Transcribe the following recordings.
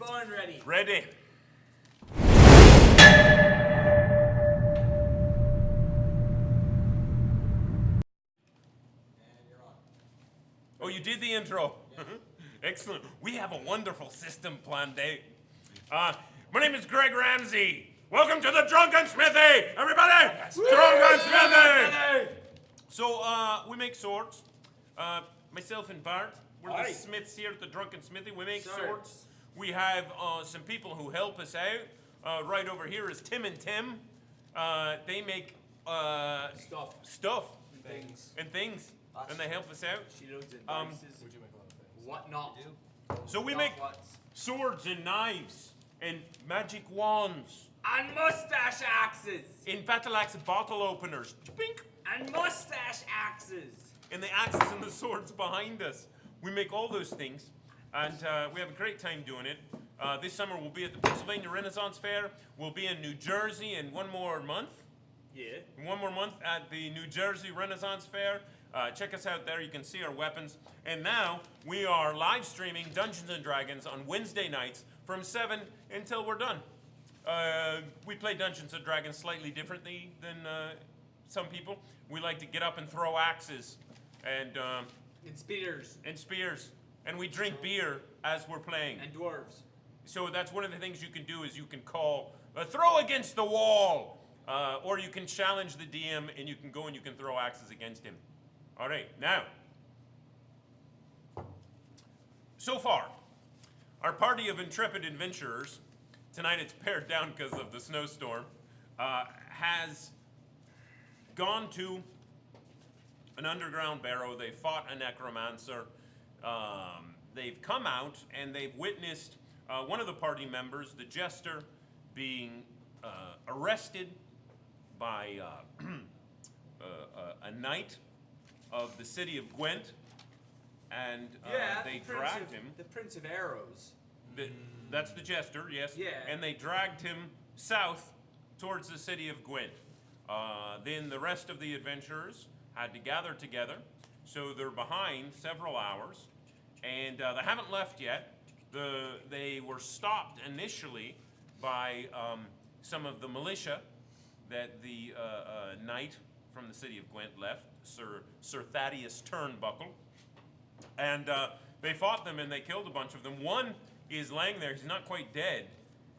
Born ready. Ready. Oh, you did the intro. Yeah. Excellent. We have a wonderful system planned out. My name is Greg Ramsey. Welcome to the Drunken Smithy, everybody. Drunken Smithy. So we make swords. Myself and Bart, we're the smiths here at the Drunken Smithy. We make swords. We have some people who help us out. Right over here is Tim and Tim. They make stuff and things. And they help us out. Shields and devices. We do make a lot of things. What not? So we make swords and knives and magic wands. And mustache axes. In battle axe bottle openers. Bink. And mustache axes. And the axes and the swords behind us. We make all those things. And we have a great time doing it. This summer we'll be at the Pennsylvania Renaissance Fair. We'll be in New Jersey in one more month. Yeah. In one more month at the New Jersey Renaissance Fair. Check us out there. You can see our weapons. And now we are live streaming Dungeons & Dragons on Wednesday nights from 7 until we're done. We play Dungeons & Dragons slightly differently than some people. We like to get up and throw axes and spears. And we drink beer as we're playing. And dwarves. So that's one of the things you can do is you can call, throw against the wall. Or you can challenge the DM and you can go and you can throw axes against him. All right, now, so far, our party of intrepid adventurers, tonight it's pared down because of the snowstorm, has gone to an underground barrow. They fought a necromancer. They've come out and they've witnessed one of the party members, the jester, being arrested by a knight of the city of Gwent, and they dragged him. The Prince of Arrows. That's the jester, yes. Yeah. And they dragged him south towards the city of Gwent. Then the rest of the adventurers had to gather together, so they're behind several hours, and they haven't left yet. They were stopped initially by some of the militia that the knight from the city of Gwent left, Sir Thaddeus Turnbuckle. And they fought them and they killed a bunch of them. One is laying there, he's not quite dead,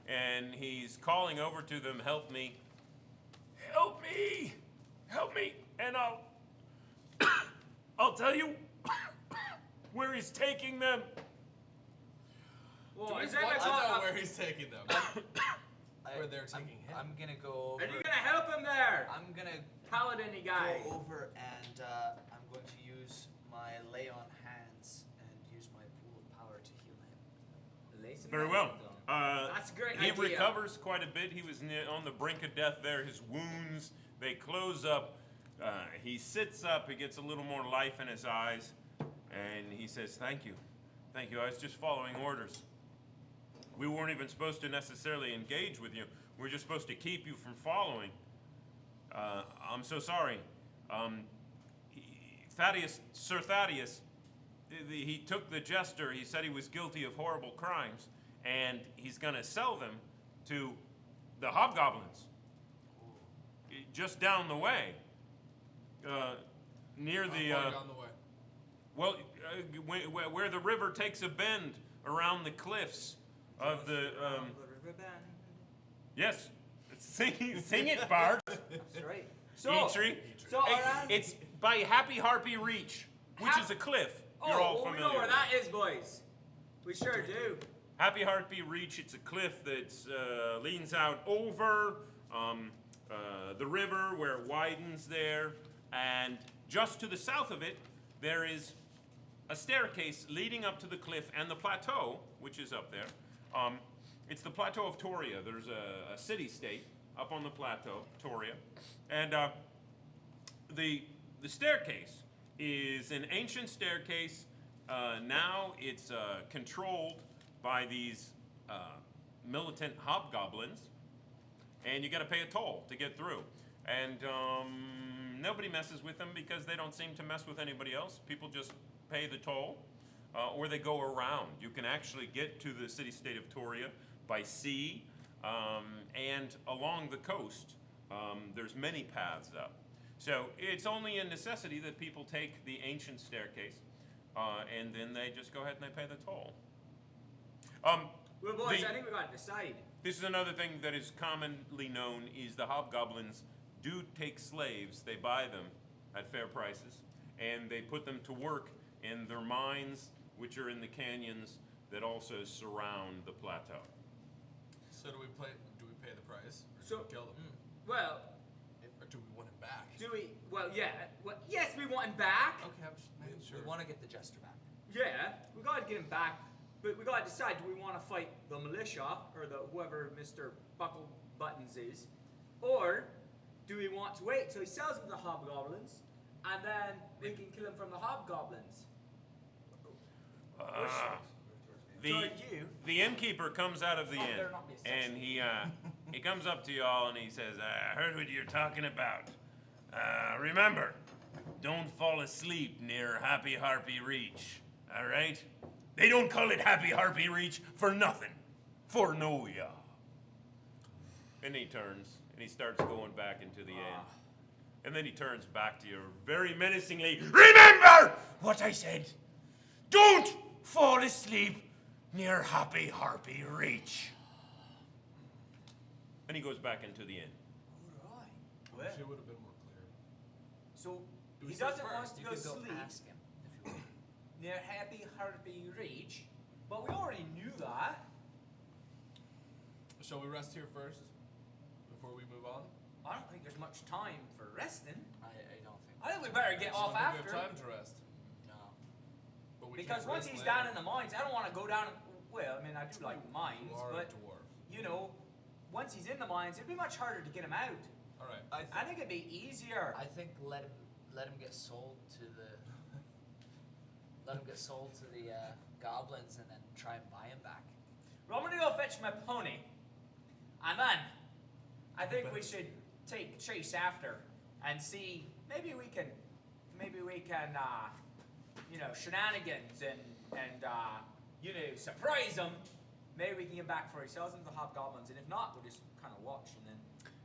and he's calling over to them, help me, and I'll tell you where he's taking them. Well, I know where he's taking them. Where they're taking him. I'm gonna go over. Are you gonna help him there? I'm gonna Paladin-y guy. go over and I'm going to use my lay on hands and use my pool of power to heal him. Lay some Very well. hands on. That's a great He idea. recovers quite a bit. He was on the brink of death there. His wounds, they close up. He sits up. He gets a little more life in his eyes. And he says, thank you. Thank you. I was just following orders. We weren't even supposed to necessarily engage with you. We were just supposed to keep you from following. I'm so sorry. Sir Thaddeus, he took the jester. He said he was guilty of horrible crimes, and he's going to sell them to the hobgoblins. Just down the way. Near the... How far down the way? Well, where the river takes a bend around the cliffs of the... Yes. Sing it, Bart. That's right. Eitree. It's by Happy Harpy Reach, which is a cliff. You're all familiar we know where with. that is, boys. We sure do. Happy Harpy Reach, it's a cliff that leans out over the river where it widens there. And just to the south of it, there is a staircase leading up to the cliff and the plateau, which is up there. It's the plateau of Toria. There's a city-state up on the plateau, Toria. And the staircase is an ancient staircase. Now it's controlled by these militant hobgoblins. And you got to pay a toll to get through. And nobody messes with them because they don't seem to mess with anybody else. People just pay the toll. or they go around. You can actually get to the city-state of Toria by sea and along the coast. There's many paths up. So it's only a necessity that people take the ancient staircase, and then they just go ahead and they pay the toll. Well, boys, I think we got to decide. This is another thing that is commonly known is the hobgoblins do take slaves. They buy them at fair prices, and they put them to work in their mines, which are in the canyons that also surround the plateau. So do we pay the price? Or So- do we kill them? Well, Or do we want him back? do we? Well, yeah. Well, yes, we want him back. Okay, I'm just making sure. We want to get the jester back. Yeah, we gotta get him back, but we gotta decide: do we want to fight the militia or the whoever Mr. Buckle Buttons is, or do we want to wait till he sells them to the hobgoblins, and then we can kill him from the hobgoblins? The Toward you. the innkeeper comes out of the Oh, inn, better not be a and he comes up to y'all and he says, "I heard what you're talking about. Remember, don't fall asleep near Happy Harpy Reach. All right? They don't call it Happy Harpy Reach for nothing. For know ya." And he turns and he starts going back into the inn, and then he turns back to you very menacingly. "Remember what I said. Don't fall asleep near Happy Harpy Reach." And he goes back into the inn. Alright. I wish it would have been more clear. So Do we he say doesn't first? want us to You go could go sleep ask him if you want. near Happy Harpy Reach, but we already knew that. Shall we rest here first before we move on? I don't think there's much time for resting. I don't think. I think we better get off I don't think after. we have time to rest. No. But we Because can't once rest he's later. down in the mines, I don't want to go down. Well, I mean, I do like mines, You are but a dwarf. you know, once he's in the mines, it'd be much harder to get him out. All right. I think it'd be easier. I think let him get sold to the goblins and then try and buy him back. Well, I'm gonna go fetch my pony, and then I think we should take chase after and see. Maybe we can, you know, shenanigans and you know, surprise him. Maybe we can get back before he sells them to the hobgoblins, and if not, we'll just kind of watch and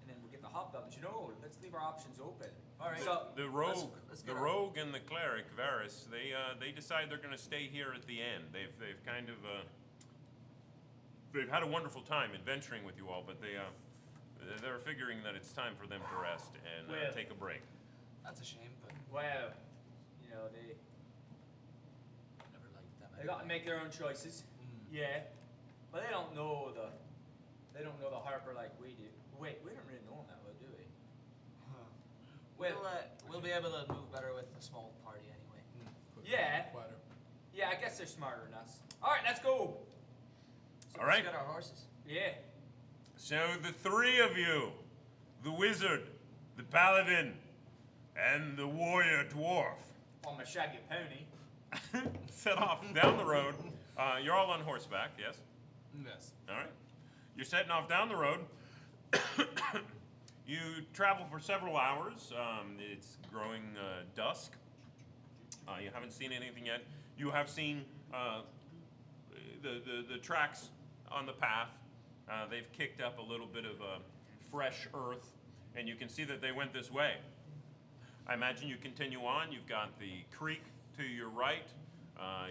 then we'll get the hobgoblins. You know, let's leave our options open. All right. So The rogue, let's the get rogue and the cleric Varys, they decide they're going to stay here at the end. They've kind of they've had a wonderful time adventuring with you all, but they're figuring that it's time for them to rest and Well. take a break. That's a shame, but well, you know, they never liked them. got to make their own choices. Yeah, but they don't know the Harper like we do. Wait, we don't really know him that well, do we? We'll be able to move better with a small party anyway. Yeah. Quieter. Yeah, I guess they're smarter than us. All right, let's go. So All let's right. get our horses. Yeah. So the three of you, the wizard, the paladin, and the warrior dwarf, On my shaggy pony. set off down the road. You're all on horseback, yes? Yes. All right. You're setting off down the road. You travel for several hours. It's growing dusk. You haven't seen anything yet. You have seen the tracks on the path. They've kicked up a little bit of fresh earth, and you can see that they went this way. I imagine you continue on. You've got the creek to your right.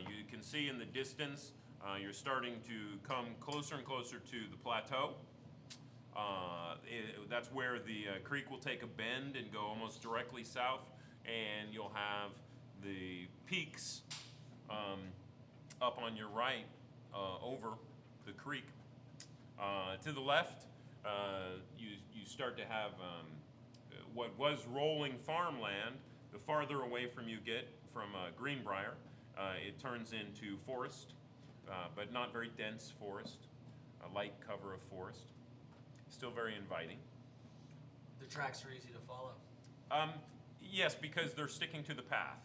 You can see in the distance, you're starting to come closer and closer to the plateau. That's where the creek will take a bend and go almost directly south, and you'll have the peaks up on your right over the creek. To the left, you start to have what was rolling farmland. The farther away from you get from Greenbrier, it turns into forest, but not very dense forest, a light cover of forest. Still very inviting. The tracks are easy to follow. Yes, because they're sticking to the path.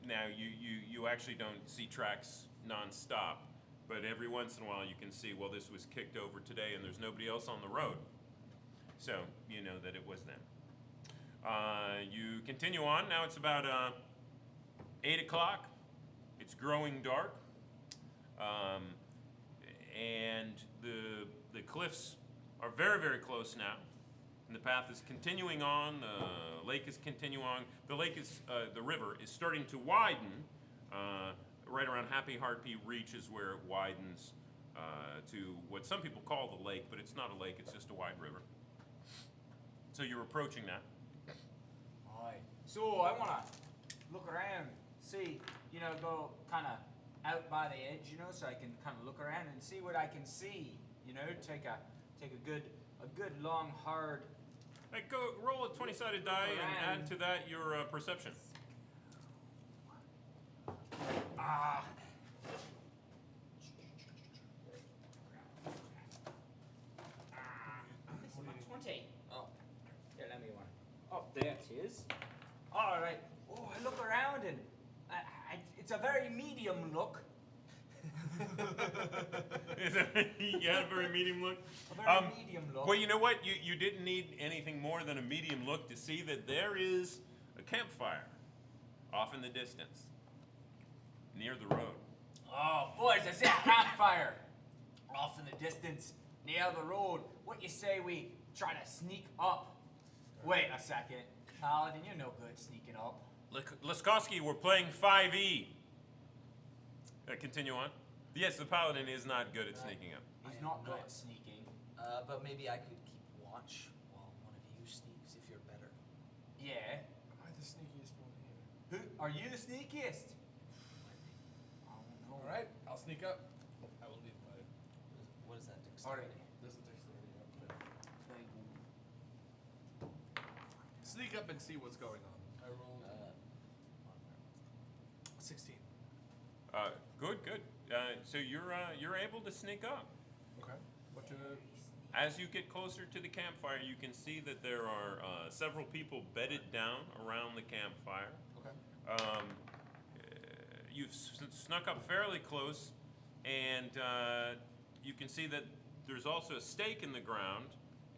Now, you actually don't see tracks non-stop, but every once in a while you can see, well, this was kicked over today and there's nobody else on the road. So, you know that it was them. You continue on. Now it's about 8 o'clock. It's growing dark, and the cliffs are very, very close now. And the path is continuing on. The lake is continuing on. The river is starting to widen. Right around Happy Heartbeat Reach is where it widens to what some people call the lake, but it's not a lake. It's just a wide river. So you're approaching that. Aye. So I want to look around, see, go kind of out by the edge, so I can kind of look around and see what I can see. Take a good long hard. Hey, go roll a 20-sided die and add to that your perception. This is my 20. Oh, here, let me one. Oh, there it is. All right. Oh, I look around and it's a very medium look. You had a very medium look? A very medium look. Well, you know what? You didn't need anything more than a medium look to see that there is a campfire off in the distance, near the road. Oh, boys, I see a campfire off in the distance, near the road. What you say we try to sneak up? Wait a second. Paladin, you're no good sneaking up. Laskowski, we're playing 5e. Continue on. Yes, the paladin is not good at sneaking up. He's not good at sneaking. But maybe I could keep watch while one of you sneaks if you're better. Yeah. Am I the sneakiest one here? Who are you the sneakiest? I don't know. All right, I'll sneak up. I will need my. What is that? All right. Dexterity? There's a dexterity up there. Sneak up and see what's going on. I rolled 16. Good. So you're able to sneak up. Okay. What do? As you get closer to the campfire, you can see that there are several people bedded down around the campfire. Okay. You've snuck up fairly close, and you can see that there's also a stake in the ground,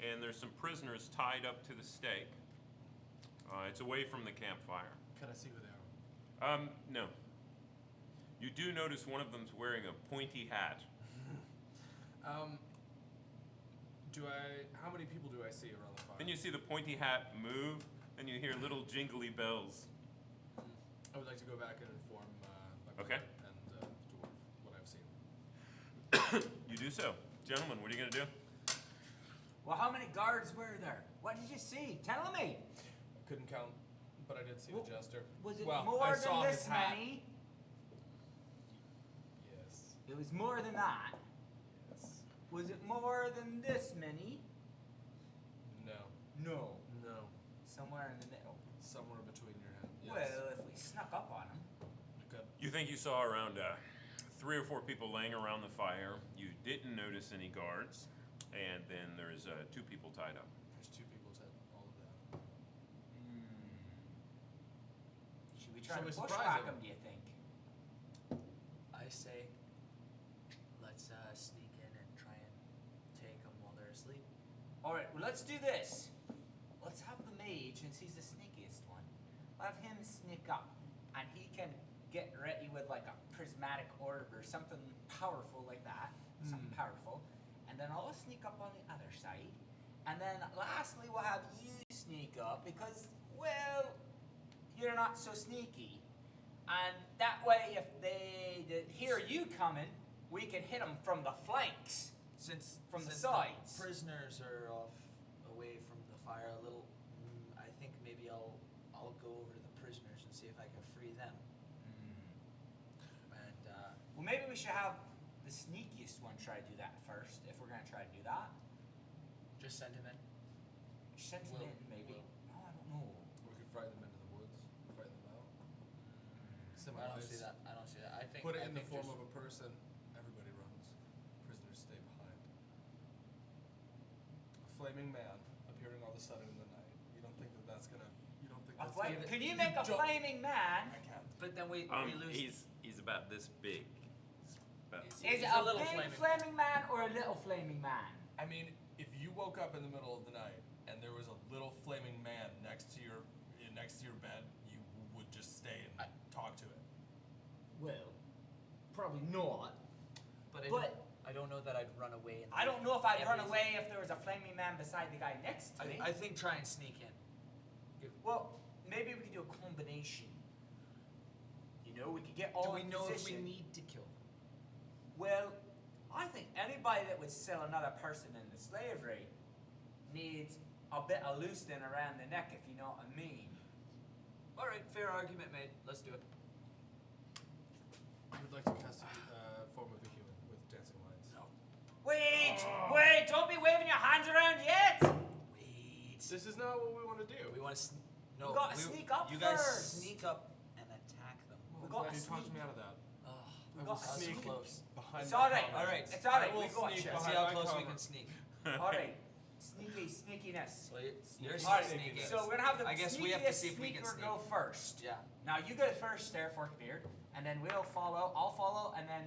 and there's some prisoners tied up to the stake. It's away from the campfire. Can I see who they are? No. You do notice one of them's wearing a pointy hat. How many people do I see around the fire? Then you see the pointy hat move, and you hear little jingly bells. I would like to go back and inform my Okay. brother and dwarf what I've seen. You do so. Gentlemen, what are you going to do? Well, how many guards were there? What did you see? Tell me. I couldn't count, but I did see Well, the jester. Was it well, more I than saw this his hat. many? Yes. It was more than that. Yes. Was it more than this many? No. No. No. Somewhere in the middle. Somewhere between your head. Yes. Well, if we snuck up on them. Good. You think you saw around 3 or 4 people laying around the fire. You didn't notice any guards. And then there's 2 people tied up. There's 2 people said all of that. Should we try Shall to we surprise bushwhack them? them, do you think? I say, let's sneak in and try and take them while they're asleep. Alright, well, let's do this. Let's have the mage, since he's the sneakiest one, have him sneak up. And he can get ready with like a prismatic orb or something powerful like that. Something powerful. And then I'll sneak up on the other side. And then lastly, we'll have you sneak up because, well, you're not so sneaky. And that way, if they hear you coming, we can hit them from the flanks, from the sides. The prisoners are off away from the fire a little. I think maybe I'll go over to the prisoners and see if I can free them. And Well, maybe we should have the sneakiest one try to do that first, if we're going to try to do that. just send him in. Send him Well, in, maybe. well. Oh, I don't know. We could frighten them into the woods. Frighten them out. I don't see that. I don't see that. I think Put it I in the think form just- of a person. Everybody runs. Prisoners stay behind. A flaming man appearing all of a sudden in the night. You don't think that that's gonna? You don't think A that's flame, gonna? can you make a Jump. flaming man? I can't. But then we lose. He's about this big. Is He's it a a little big flaming man or a little flaming man? I mean, if you woke up in the middle of the night and there was a little flaming man next to your bed, you would just stay and talk to it. Well, probably not. But I don't know that I'd run away. And I don't know if I'd run everything. away if there was a flaming man beside the guy next to me. I think try and sneak in. Well, maybe we could do a combination. You know, we could get all Do we in know if we position. need to kill them? Well, I think anybody that would sell another person into slavery needs a bit of loosening around the neck, if you know what I mean. All right, fair argument made. Let's do it. I would like to cast a form of a human with dancing lines. No. Wait! Wait! Don't be waving your hands around yet! Wait. This is not what we want to do. We want to. No. We gotta sneak up You guys first. sneak up and attack them. We I'm got glad to you talked sneak. me out of that. Oh, We I got will to sneak sneak. close. behind It's my all right. cover. All right. It's all right. I will We got sneak you. behind See how my close we cover. can sneak. All right. Sneakiness. Well, you're All right. sneaking. So we're gonna have the I guess we have to sneakiest see if we can sneaker sneak. go first. Yeah. Now you go first there, Forkbeard, and then we'll follow. I'll follow, and then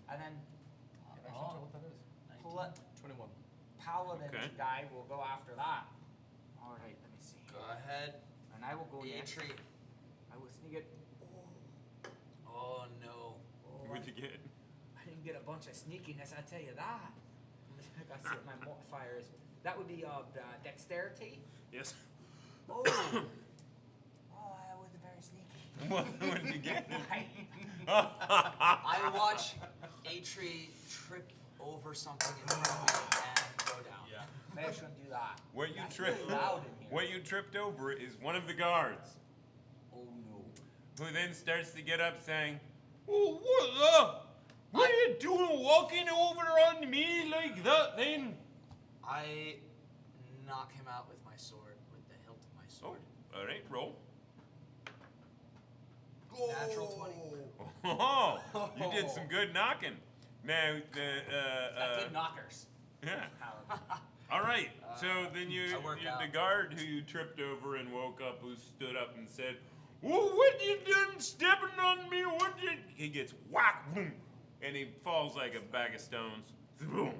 Can I actually tell what that is? pull it. 21. Paladin Okay. guy will go after that. All right. Let me see. Go ahead. And I will go next. Eitree. I will sneak it. Oh no. What'd you get? I didn't get a bunch of sneakiness, I tell you that. I gotta see what my modifier is. That would be dexterity. Yes. Oh. Oh, I wasn't very sneaky. What did you get? I watch Eitree trip over something in front of me and go down. Yeah. Maybe I shouldn't do that. What you That's tripped? really loud in here. What you tripped over is one of the guards, Oh no. who then starts to get up, saying, "Oh, what up? What are you doing, walking over on me like that, then?" I knock him out with my sword, with the hilt of my Oh, sword. all right, roll. Natural 20. Oh, you did some good knocking. Now, Good knockers. yeah. Paladin. All right. So then I work out. the guard who you tripped over and woke up, who stood up and said, "Well, what you done stepping on me? What you?" He gets whack, boom, and he falls like a bag of stones. Boom.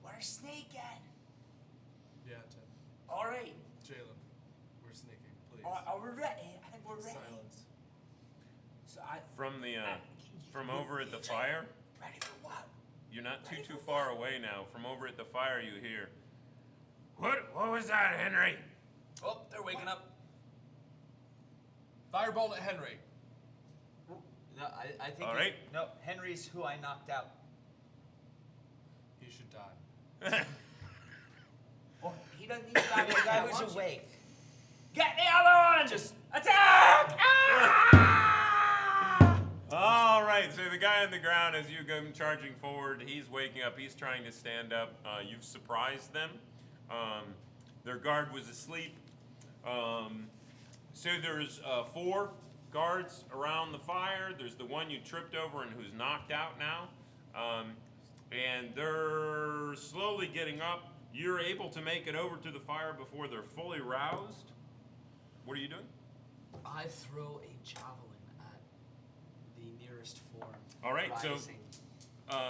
We're sneaking. Yeah, 10. All right. Jaylynn, we're sneaking, please. Are we ready? I think we're ready. Silence. So From the from over at the fire. Ready for what? You're not too far away now. From over at the fire, you hear, What was that, Henry?" Oh, they're waking up. Firebolt at Henry. No, I think. All right. No, Henry's who I knocked out. He should die. Oh, he doesn't need to die. The guy who's awake. Get the other one! Just- attack! Ah! All right, so the guy on the ground, as you come charging forward, he's waking up. He's trying to stand up. You've surprised them. Their guard was asleep. So there's 4 guards around the fire. There's the one you tripped over and who's knocked out now. And they're slowly getting up. You're able to make it over to the fire before they're fully roused. What are you doing? I throw a javelin at the nearest form. All right, so rising.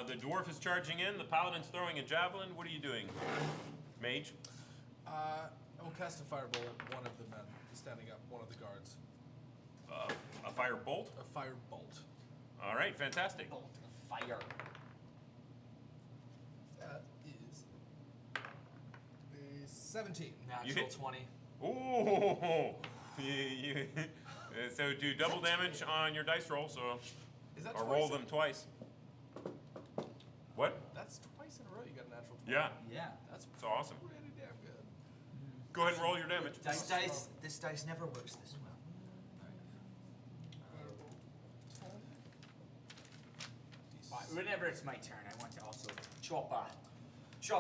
the dwarf is charging in. The paladin's throwing a javelin. What are you doing, mage? I will cast a firebolt at one of the men standing up, one of the guards. A fire bolt. A firebolt. All right, fantastic. Bolt of fire. That is a 17. You Natural hit. 20. Ooh, so do double damage on your dice roll. So, Is that or twice roll in- them twice. What? That's twice in a row you got a natural 20. Yeah, Yeah. That's it's awesome. pretty damn good. Go ahead and roll your damage. This dice never works this well. Whenever it's my turn, I want to also chop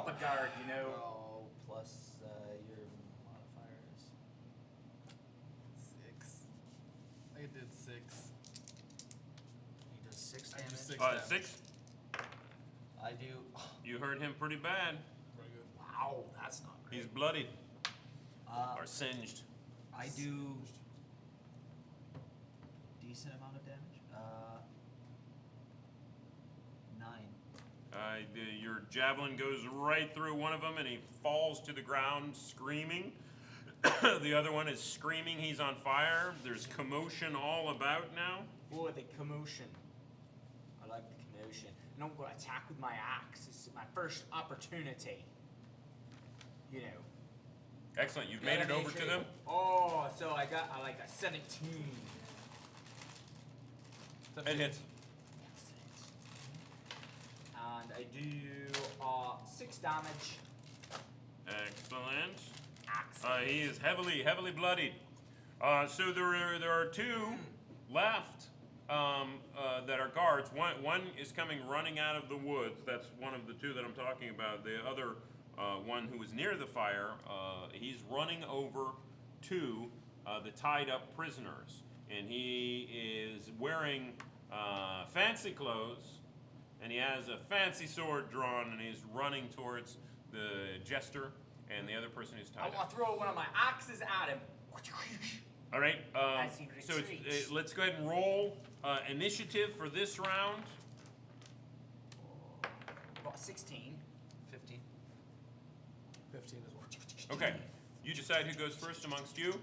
a guard, you know. Oh, plus your modifiers. 6. I did 6. He does 6 I damage. do 6 damage. 6. I do. You hurt him pretty bad. Very good. Wow, that's not great. He's bloodied Uh, or singed. I do decent amount of damage. 9. Your javelin goes right through one of them, and he falls to the ground screaming. The other one is screaming he's on fire. There's commotion all about now. Oh, the commotion. I like the commotion. And I'm going to attack with my axe. This is my first opportunity. You know. Excellent. You've made it over to them. Oh, so I like a 17. It hits. And I do 6 damage. Excellent. Excellent. He is heavily bloodied. So there are 2 left that are guards. One is coming running out of the woods. That's one of the 2 that I'm talking about. The other one who was near the fire, he's running over to the tied up prisoners. And he is wearing fancy clothes, and he has a fancy sword drawn, and he's running towards the jester and the other person who's I tied want up. to throw one of my axes at him. All right. As he So retreats. let's go ahead and roll initiative for this round. Got 16. 15. 15 as well. Okay. You decide who goes first amongst you.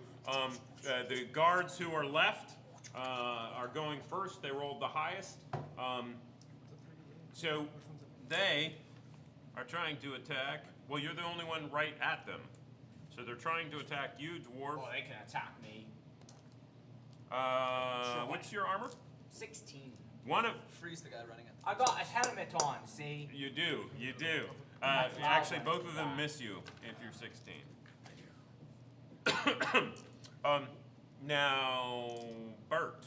The guards who are left are going first. They rolled the highest. So they are trying to attack. Well, you're the only one right at them. So they're trying to attack you, dwarf. Oh, they can attack me. What's your armor? 16. One of Freeze the guy running it. I got a helmet on, see? you do. My Actually, flower both of them back. miss you if you're 16. Now, Bert,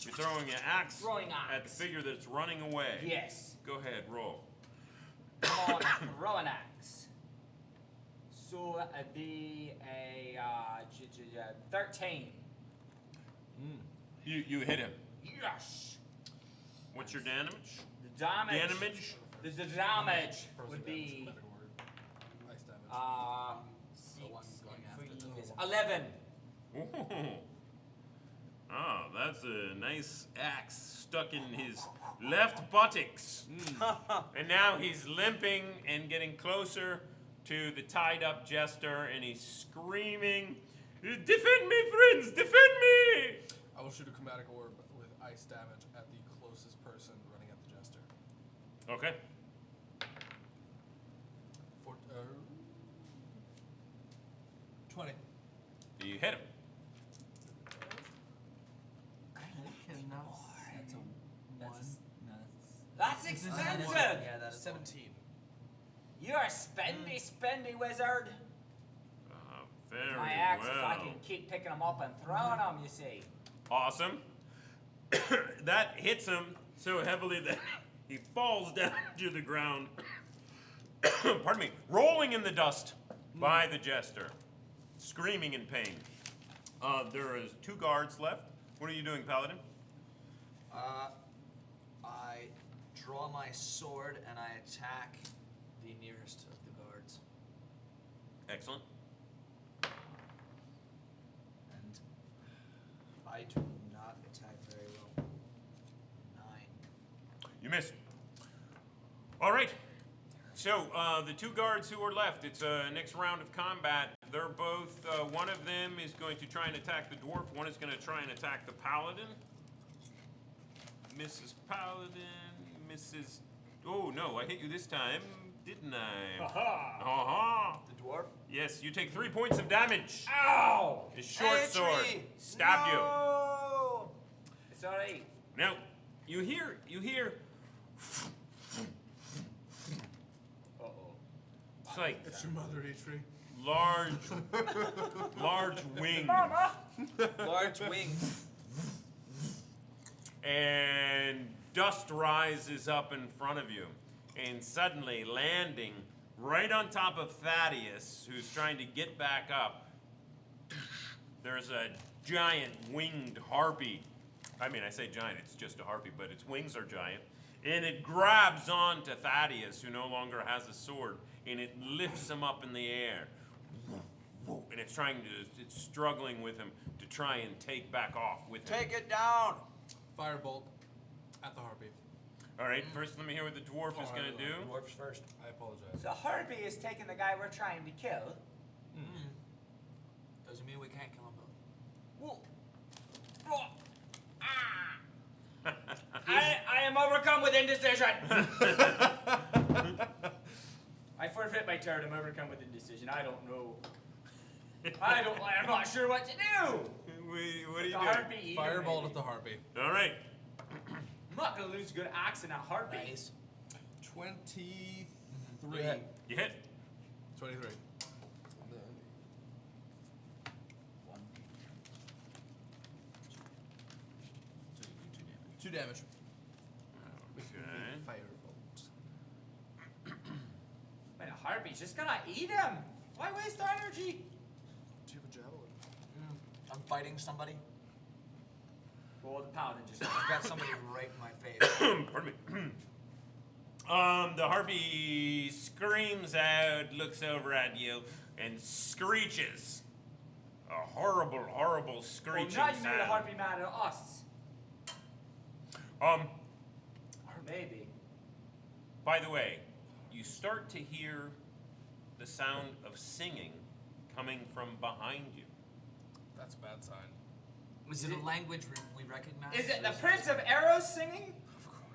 you're throwing an axe Throwing at the axe. figure that's running away. Yes. Go ahead, roll. Come on, throw an axe. So that'd be a 13. You hit him. Yes. What's your damage? The damage. Damage? The damage Frozen would damage, be medical word. Ice damage. The one going after the 11. Ooh. Oh, that's a nice axe stuck in his left buttocks. And now he's limping and getting closer to the tied up jester, and he's screaming, "Defend me, friends! Defend me!" I will shoot a chromatic orb with ice damage at the closest person running at the jester. Okay. 20. You hit him. That's expensive. Yeah, that is 17. You're a spendy wizard. Very My axe, if I well. can keep picking them up and throwing them, you see. Awesome. That hits him so heavily that he falls down to the ground. Pardon me. Rolling in the dust by the jester, screaming in pain. There is 2 guards left. What are you doing, Paladin? I draw my sword and I attack the nearest of the guards. Excellent. And I do not attack very well. 9. You missed. All right. So the 2 guards who are left, it's next round of combat. They're both, one of them is going to try and attack the dwarf. One is going to try and attack the paladin. Mrs. Paladin, Mrs. Oh no, I hit you this time, didn't I? Aha! The dwarf? Yes, you take 3 points of damage. Ow! His short Eitree! sword stabbed No! It's alright. you. Now, you hear. Uh-oh. It's like It's your mother, Eitree. large wings. Mama! Large wings. And dust rises up in front of you, and suddenly landing right on top of Thaddeus, who's trying to get back up, there's a giant winged harpy. I mean, I say giant, it's just a harpy, but its wings are giant. And it grabs onto Thaddeus, who no longer has a sword, and it lifts him up in the air. And it's struggling with him to try and take back off with him. Take it down! Firebolt at the harpy. All right, first let me hear what the dwarf is going to do. Dwarfs first. I apologize. So Harpy is taking the guy we're trying to kill. Doesn't mean we can't kill him though. Whoa. Oh. Ah. I am overcome with indecision. I forfeit my turn. I'm overcome with indecision. I don't know. I'm not sure what to do. What are you The doing? harpy eater, Firebolt maybe. at the harpy. All right. I'm not gonna lose a good axe in that harpy. Nice. 23. Yeah. You hit. 23. One. 2 damage. Okay. Firebolt. Man, a harpy's just gonna eat him. Why waste our energy? Do you have a javelin? I'm fighting somebody. Well, the paladin just. I've got somebody right in my face. Pardon me. The harpy screams out, looks over at you, and screeches. A horrible, horrible Well, screeching now you made a sound. harpy mad at us. Maybe. By the way, you start to hear the sound of singing coming from behind you. That's a bad sign. Was it a language we recognize? Is it or the Prince of Arrows singing?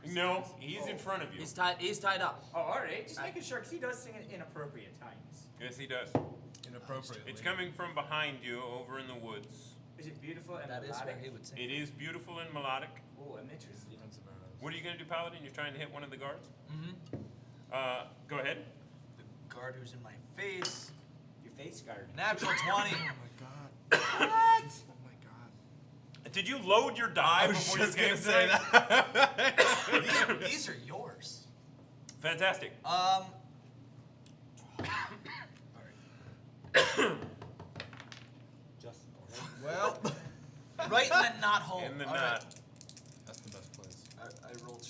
No, he's in front of you. He's tied up. Oh, alright. Just making sure, because he does sing at inappropriate times. Yes, he does. Inappropriately. It's coming from behind you, over in the woods. Is it beautiful and That is melodic? where he would sing. It is beautiful and melodic. Oh, I'm interested. Prince of Arrows. What are you going to do, Paladin? You're trying to hit one of the guards? Mm-hmm. Go ahead. The guard who's in my face. Your face guard. Natural 20. Oh my god. What? Oh my god. Did you load your die before you came tonight? These are yours. Fantastic. Just. Well, Right in the knot hole. In the All knot. that's the best place. I rolled.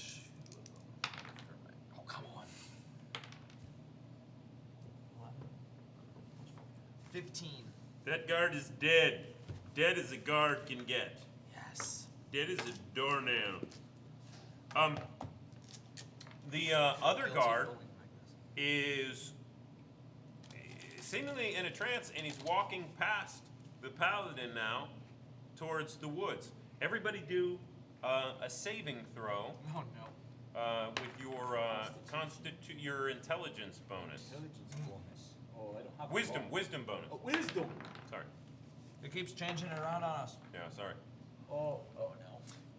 Oh, come on. 15. That guard is dead. Dead as a guard can get. Yes. Dead as a doornail. The other Guilty guard rolling like is this. seemingly in a trance, and he's walking past the paladin now towards the woods. Everybody do a saving throw Oh no. with your your intelligence bonus. Intelligence bonus. Oh, I don't have a Wisdom bonus. wisdom bonus. Oh, wisdom. Sorry. It keeps changing it around on us. Yeah, sorry. Oh no.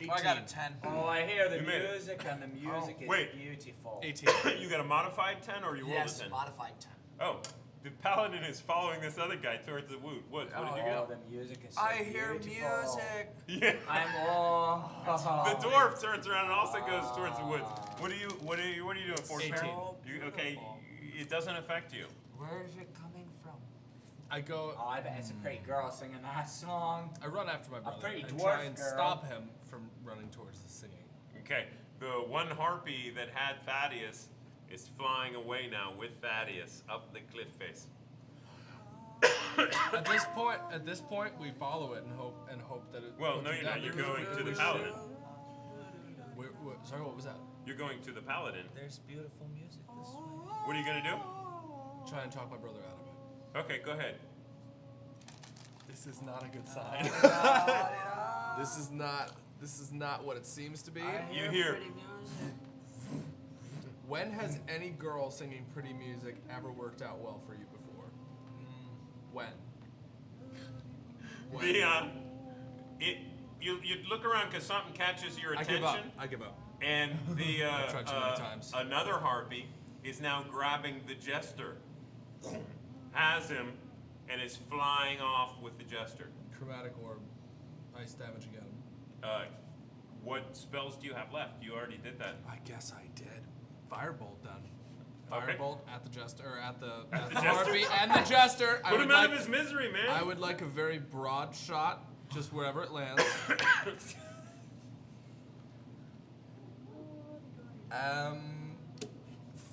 Oh, I got a 10. Oh, I hear the You made it. music, and the music is wait. beautiful. 18. You got a modified 10 or you rolled Yes, a 10? modified 10. Oh, the paladin is following this other guy towards the woods. What did you Oh, get? the music is so I hear beautiful. music. Yeah. I'm The dwarf turns around and also goes towards the woods. What are you doing, Forkbeard? 18. Okay, it doesn't affect you. Where is it coming from? I go. Oh, I bet it's a pretty girl singing that song. I run after my brother pretty and dwarf try and girl. stop him from running towards the singing. Okay, the one harpy that had Thaddeus is flying away now with Thaddeus up the cliff face. At this point, we follow it and hope that it. Well, puts no, it you're down. not. You're going to the paladin. Sorry, what was that? You're going to the paladin. There's beautiful music this way. What are you gonna do? Try and talk my brother out of it. Okay, go ahead. This is not a good sign. This is not what it seems to be. You hear. When has any girl singing pretty music ever worked out well for you before? When? You look around because something catches your attention. I give up. And the I've tried too many times. another harpy is now grabbing the jester, has him, and is flying off with the jester. Chromatic orb. Ice damage again. What spells do you have left? You already did that. I guess I did. Firebolt done. Okay. Firebolt at the jester, or at the jester? harpy and the jester. Put him out of his misery, man. I would like a very broad shot, just wherever it lands.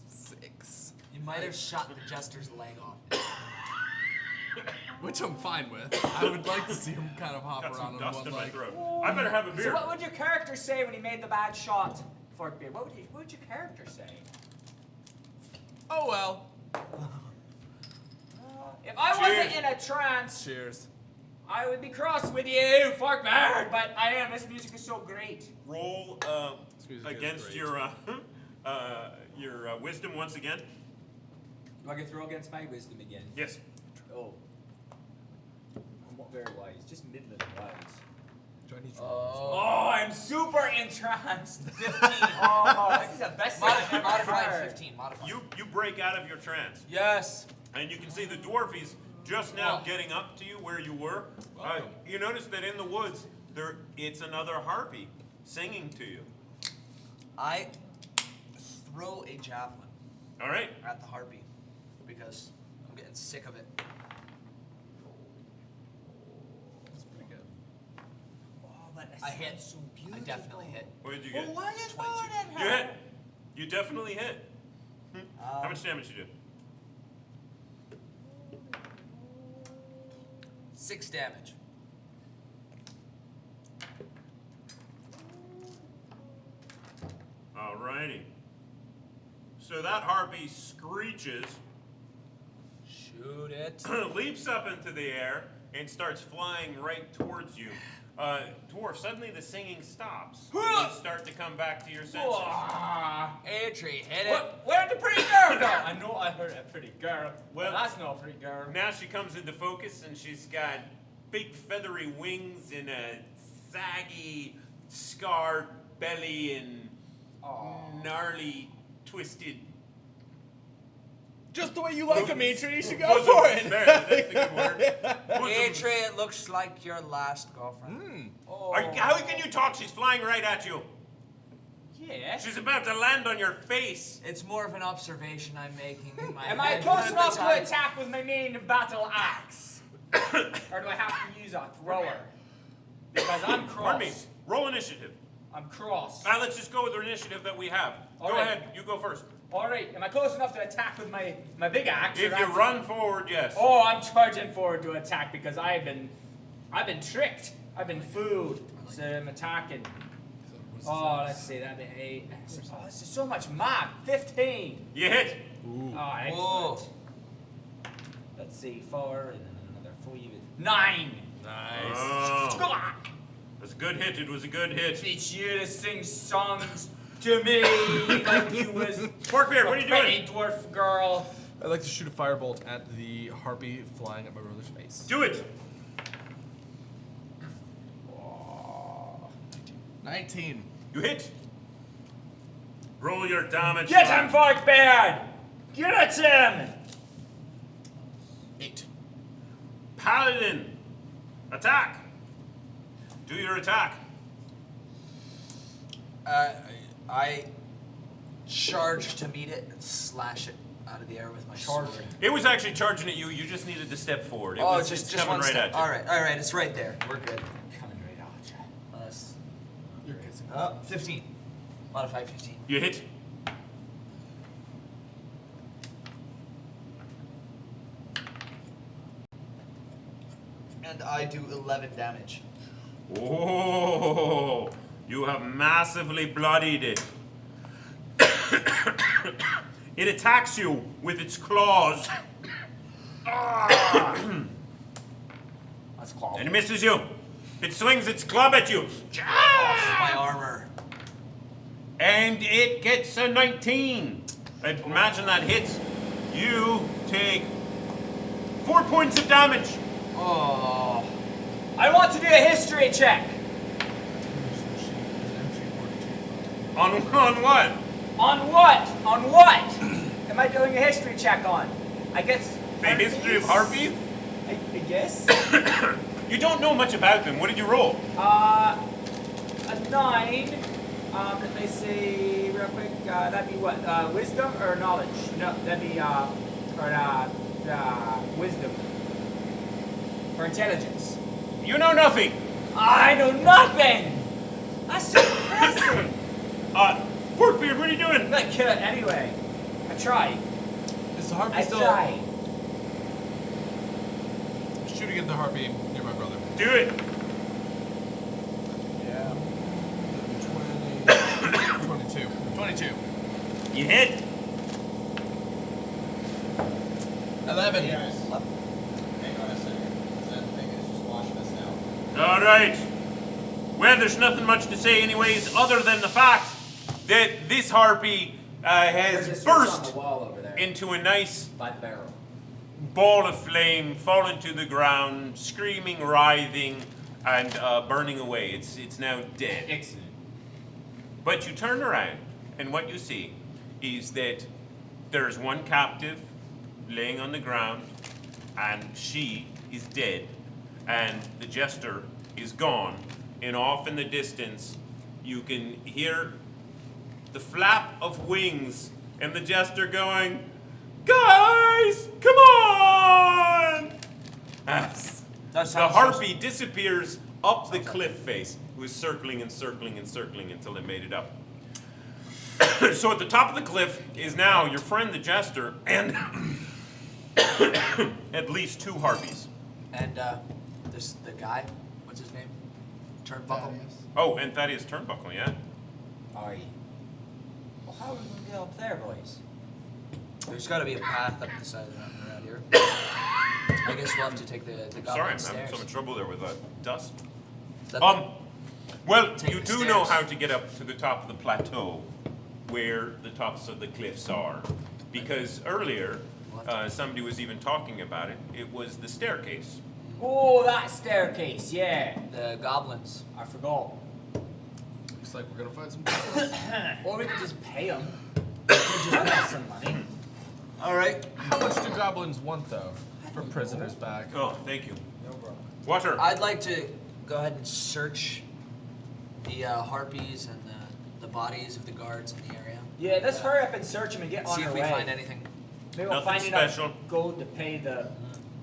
6. You might have shot the jester's leg off. Which I'm fine with. I would like to see him kind of hop Got around some on dust one in my leg. throat. I better have a beer. So what would your character say when he made the bad shot, Forkbeard? What would your character say? Oh well. If I wasn't Cheers. in a trance, Cheers. I would be cross with you, Forkbeard, but I am. This music is so great. Roll music is against great. your wisdom once again. Do I get throw against my wisdom again? Yes. Oh. I'm not very wise, just middling wise. Do I need to Oh, I'm super entranced. 15. Oh, this is the best thing I've ever Modified heard. 15. Modified. You break out of your trance, Yes. and you can see the dwarfies just now Oh. getting up to you where you were. Welcome. You notice that in the woods, it's another harpy singing to you. I throw a javelin All right. at the harpy because I'm getting sick of it. That's pretty good. Oh, but I hit. so I beautiful. definitely hit. What did you get? Well, why did 22. You hit. You definitely hit. How much damage you do? 6 damage. Alrighty. So that harpy screeches, Shoot it. leaps up into the air, and starts flying right towards you. Dwarf, suddenly the singing stops. You start to come back to your senses. Eitree, hit it. What? Where'd the pretty girl go? I know I heard a pretty girl. Well- Well, that's not a pretty girl. Now she comes into focus, and she's got big feathery wings and a saggy, scarred belly and gnarly, twisted. Just the way you like them, Eitree. You should go bosom. for it. There, that's the good word. Bosoms. Eitree, it looks like your last girlfriend. How can you talk? She's flying right at you. Yeah. She's about to land on your face. It's more of an observation I'm making in my Am I head close at enough the to time. attack with my main battle axe? Or do I have to use a thrower? Because I'm cross. Pardon me. Roll initiative. I'm cross. Let's just go with the initiative that we have. All Go right. ahead. You go first. Alright, am I close enough to attack with my big axe? If or you I- run forward, yes. Oh, I'm charging forward to attack because I've been tricked. I've been fooled. So I'm attacking. Oh, let's see, that'd be 8. Oh, this is so much math. 15. You hit. Oh, excellent. Whoa. Let's see, 4 and then another 4. 9. Nice. Oh, that's a good hit. It was a good hit. Teach you to sing songs to me like you was Forkbeard, what are a you pretty doing? dwarf girl. I'd like to shoot a firebolt at the harpy flying at my brother's face. Do it. 19. You hit. Roll your damage. Get him, Forkbeard! Get at him! 8. Paladin. Attack. Do your attack. I charge to meet it and slash it out of the air with my sword. It was actually charging at you. You just needed to step forward. It Oh, was just coming one right step. at you. All right, it's right there. We're good. Coming right at you. That's You're kissing. 15. Modified 15. You hit. And I do 11 damage. Oh, you have massively bloodied it. It attacks you with its claws. That's claw. And it misses you. It swings its club at you. My armor. And it gets a 19. I imagine that hits. You take 4 points of damage. Oh. I want to do a history check. On what? On what? On what? Am I doing a history check on? I guess. The history of harpies? I guess. You don't know much about them. What did you roll? A 9. Let me see real quick. That'd be what? Wisdom or knowledge? No, that'd be wisdom. Or intelligence. You know nothing. I know nothing. That's so impressive. Forkbeard, what are you I'm doing? gonna kill it anyway. I tried. Is the harpy I still tried. shooting at the harpy near my brother? Do it. Yeah. 20. 22. You hit. 11. Hang on a second. That thing is just watching us All right. Well, there's nothing much to say, anyways, other than the fact that this harpy has There's a switch on burst the wall over there into a nice by the barrel. ball of flame, fallen to the ground, screaming, writhing, and burning away. It's now dead. Excellent. But you turn around, and what you see is that there's one captive laying on the ground, and she is dead, and the jester is gone. And off in the distance, you can hear the flap of wings, and the jester going, "Guys, come on!" As That the sounds harpy disappears up the cliff face. It was circling and circling and circling until it made it up. So at the top of the cliff is now your friend the jester and at least 2 harpies. And the guy, what's his name? Turnbuckle. Oh, and Thaddeus Turnbuckle, yeah. Aye. Well, how are we going to get up there, boys? There's got to be a path up the side of the mountain around here. I guess we'll have to take the Sorry, goblin I'm stairs. having so much trouble there with dust. Is that Well, Take you the do know stairs. how to get up to the top of the plateau where the tops of the cliffs are. Because earlier, somebody was even talking about it. It was the staircase. Oh, that staircase, yeah. the goblins? I forgot. Looks like we're gonna find some goblins. Or we could just pay them. We could just get some money. All right. How much do goblins want though? For prisoners back. Oh, thank you. No problem. Water. I'd like to go ahead and search the harpies and the bodies of the guards in the area. Yeah, let's hurry up and search them and get on See our if we way. find anything. Maybe we'll Nothing find enough special. gold to pay the,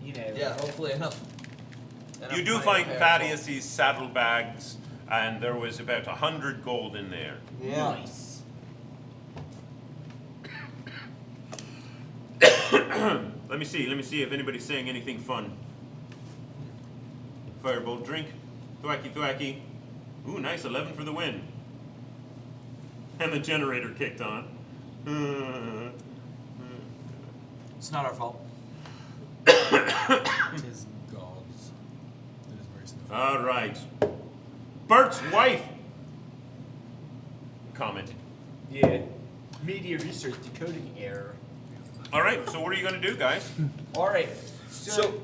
Yeah, hopefully enough. You do find Thaddeus' saddlebags, and there was about 100 gold in there. Nice. Let me see if anybody's saying anything fun. Firebolt drink. Thwacky, thwacky. Ooh, nice, 11 for the win. And the generator kicked on. It's not our fault. It is gods. It is very sniffy. All right. Bert's wife commented. Yeah. Media research decoding error. All right, so what are you going to do, guys? All right. So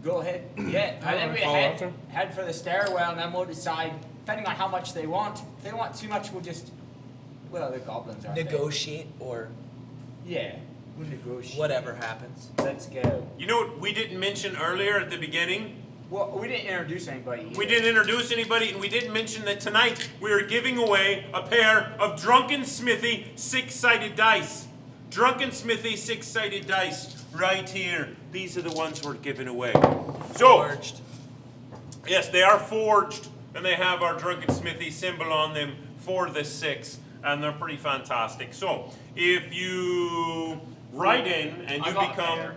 go ahead. Yeah, I think we follow head, after? head for the stairwell, and then we'll decide, depending on how much they want. If they want too much, we'll just. Well, the goblins aren't they? Negotiate or Yeah, we'll negotiate. whatever happens. Let's go. You know what we didn't mention earlier at the beginning? Well, we didn't introduce anybody. We either. didn't introduce anybody, and we didn't mention that tonight we are giving away a pair of Drunken Smithy 6-sided dice. Drunken Smithy 6-sided dice, right here. These are the ones we're giving away. So, Forged. yes, they are forged, and they have our Drunken Smithy symbol on them for the 6, and they're pretty fantastic. So, if you write in and you I got a become... pair.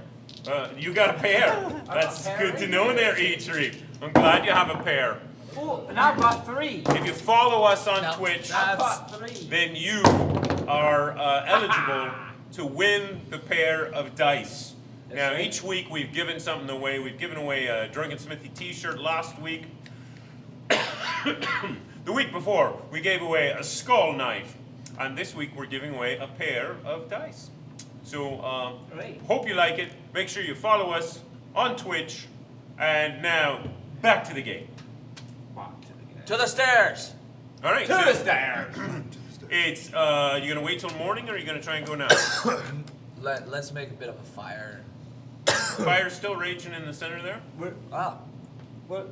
You got a pair. I got That's a pair good right to know here. there, Eitree. I'm glad you have a pair. Oh, and I've got 3. If you follow us on No. Twitch, I've got 3. then you are eligible to win the pair of dice. That's Now, right. each week we've given something away. We've given away a Drunken Smithy t-shirt last week. The week before, we gave away a skull knife. And this week we're giving away a pair of dice. So, Right. hope you like it. Make sure you follow us on Twitch. And now, back to the game. To the stairs. All right. To so the stairs. it's you gonna wait till morning, or are you gonna try and go now? Let's make a bit of a fire. Fire's still raging in the center there. Wow. Well,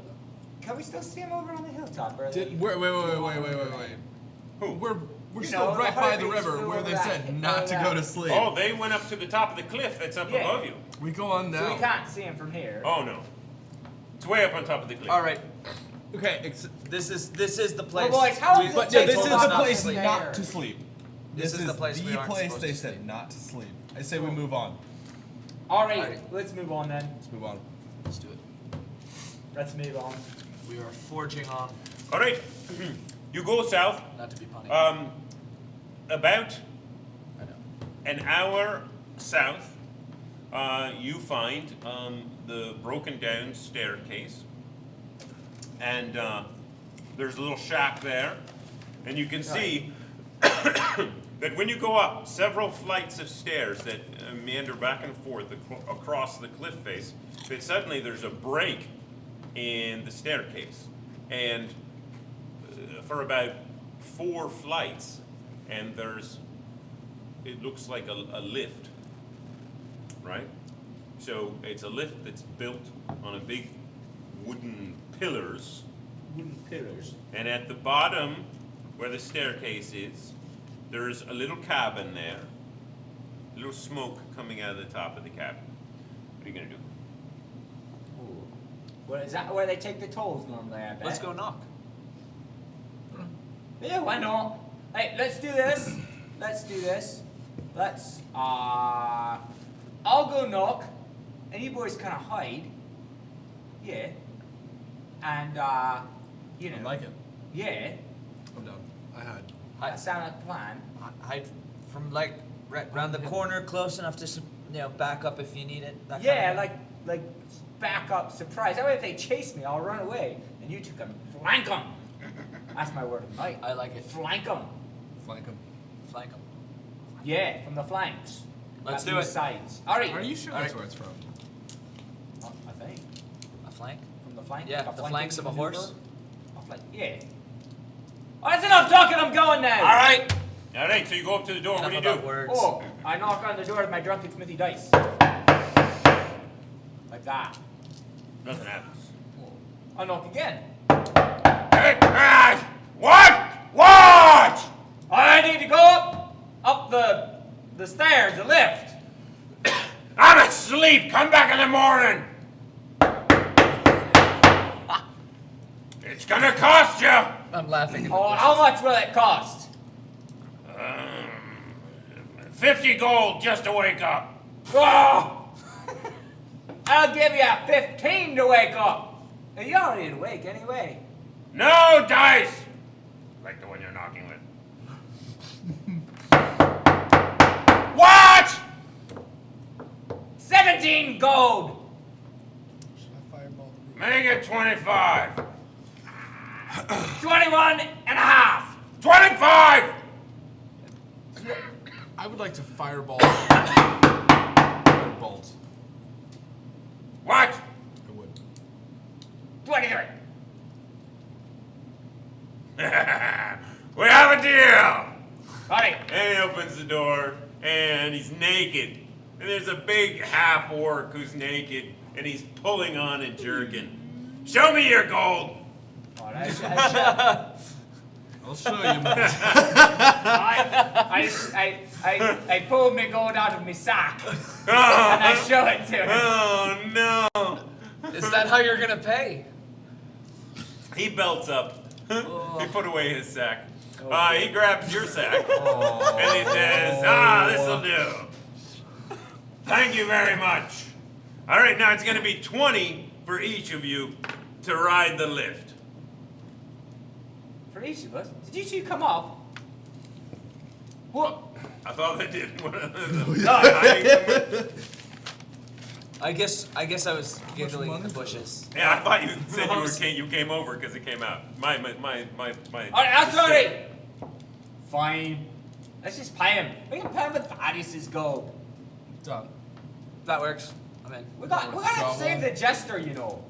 can we still see him over on the hilltop? Or Wait. Who? We're You still know, the right by the harpies river flew where over they that said hill not to that- go to sleep. Oh, they went up to the top of the cliff that's up Yeah. above you. We go on So now. we can't see him from here. Oh no, it's way up on top of the cliff. All right. Okay, This is the place. Well, boys, how we- is it but take this so is long the not to place sleep? not to sleep. This is the place we aren't place supposed they to said sleep. not to sleep. I say we move on. All right, Alright. let's move on then. Let's move on. Let's do it. Let's move on. We are forging on. All right, you go south. Not to be punny. About I know. an hour south, you find the broken down staircase, And there's a little shack there. And you can see that when you go up several flights of stairs that meander back and forth across the cliff face, that suddenly there's a break in the staircase. And for about 4 flights, and it looks like a lift, right? So it's a lift that's built on a big wooden pillars. Wooden pillars. And at the bottom, where the staircase is, there's a little cabin there. A little smoke coming out of the top of the cabin. What are you gonna do? Ooh. Well, is that where they take the tolls normally, I bet? Let's go knock. Yeah, why not? Hey, let's do this. Let's do this. I'll go knock, and you boys kind of hide. Yeah. And, you know. I like it. Yeah. I'm down. I hide. That sounds like a plan. Hide from like right around the corner, close enough to back up if you need it. That Yeah, kind of thing. like back up, surprise. That way, if they chase me, I'll run away, and you two can flank them. That's my word of the night. I like it. Flank them. Flank him. Flank them. Yeah, from the flanks. Let's Not do the it. Sides. All right. Are you sure All that's right. where it's from? I think A flank? from the flank. Yeah, like a the flanking flanks of a maneuver. horse. A flank. Yeah. Oh, that's enough talking. I'm going now. All right. All right, so you go up to the door. What Enough do you about do? words. Oh, I knock on the door with my Drunken Smithy dice. Like that. Nothing happens. I'll knock again. Hey, what? What? I need to go up the stairs, the lift. I'm asleep. Come back in the morning. It's gonna cost you. I'm laughing. In the Oh, bushes. how much will it cost? 50 gold just to wake up. Oh! I'll give you 15 to wake up. Hey, you're already awake anyway. No dice. Like the one you're knocking with. What? 17 gold. Should I fireball the Make it 25. 21 and a half. 25. I would like to fireball. Bolt. What? I would. 23. We have a deal. All right. And he opens the door, and he's naked. And there's a big half-orc who's naked, and he's pulling on a jerkin. Show me your gold. Oh, I I'll show you. Man. I pulled my gold out of my sack Oh, and I show it to him. oh no. Is that how you're gonna pay? He belts up. He put away his sack. Oh, He grabs your sack. And he says, this'll do. Thank you very much. All right, now it's going to be 20 for each of you to ride the lift. For each of us. Did you two come up? What? I thought they did. I guess I was giggling in the bushes. Yeah, I thought you said you came over because it came out. My. All right, I'm sorry. Fine. Let's just pay him. We can pay him with Thaddeus' gold. Done. That works. I'm in. We gotta save the jester, you know.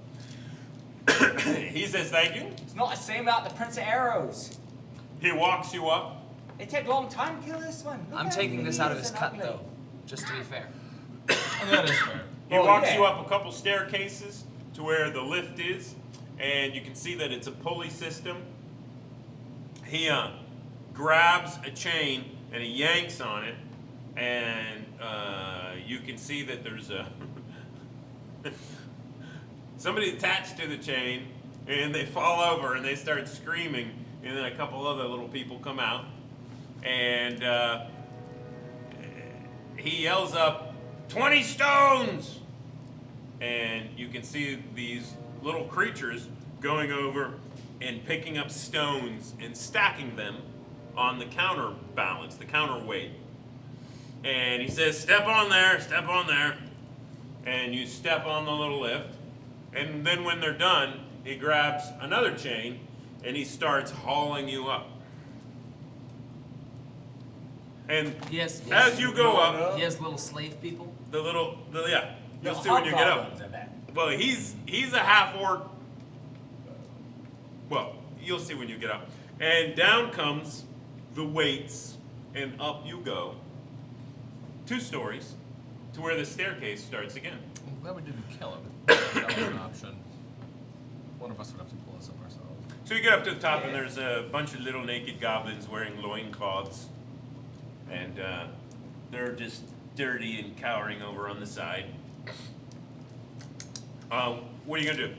He says thank you. It's not the same without the Prince of Arrows. He walks you up. It take a long time to kill this one. Look I'm how taking this out of his mean cut and ugly. though, just to be fair. That is fair. He Oh, walks yeah. you up a couple staircases to where the lift is, and you can see that it's a pulley system. He grabs a chain and he yanks on it, and you can see that there's a somebody attached to the chain, and they fall over and they start screaming, and then a couple other little people come out, and he yells up, 20 stones! And you can see these little creatures going over and picking up stones and stacking them on the counterbalance, the counterweight. And he says, step on there. And you step on the little lift. And then when they're done, he grabs another chain and he starts hauling you up. And Yes. as you go up, He has little slave people. you'll see when you get up. Hobgoblins, I bet. Well, he's a half orc. Well, you'll see when you get up. And down comes the weights, and up you go. 2 stories to where the staircase starts again. I'm glad we didn't kill him. That was an option. One of us would have to pull us up ourselves. So you get up to the top, and there's a bunch of little naked goblins wearing loincloths. And they're just dirty and cowering over on the side. What are you gonna do?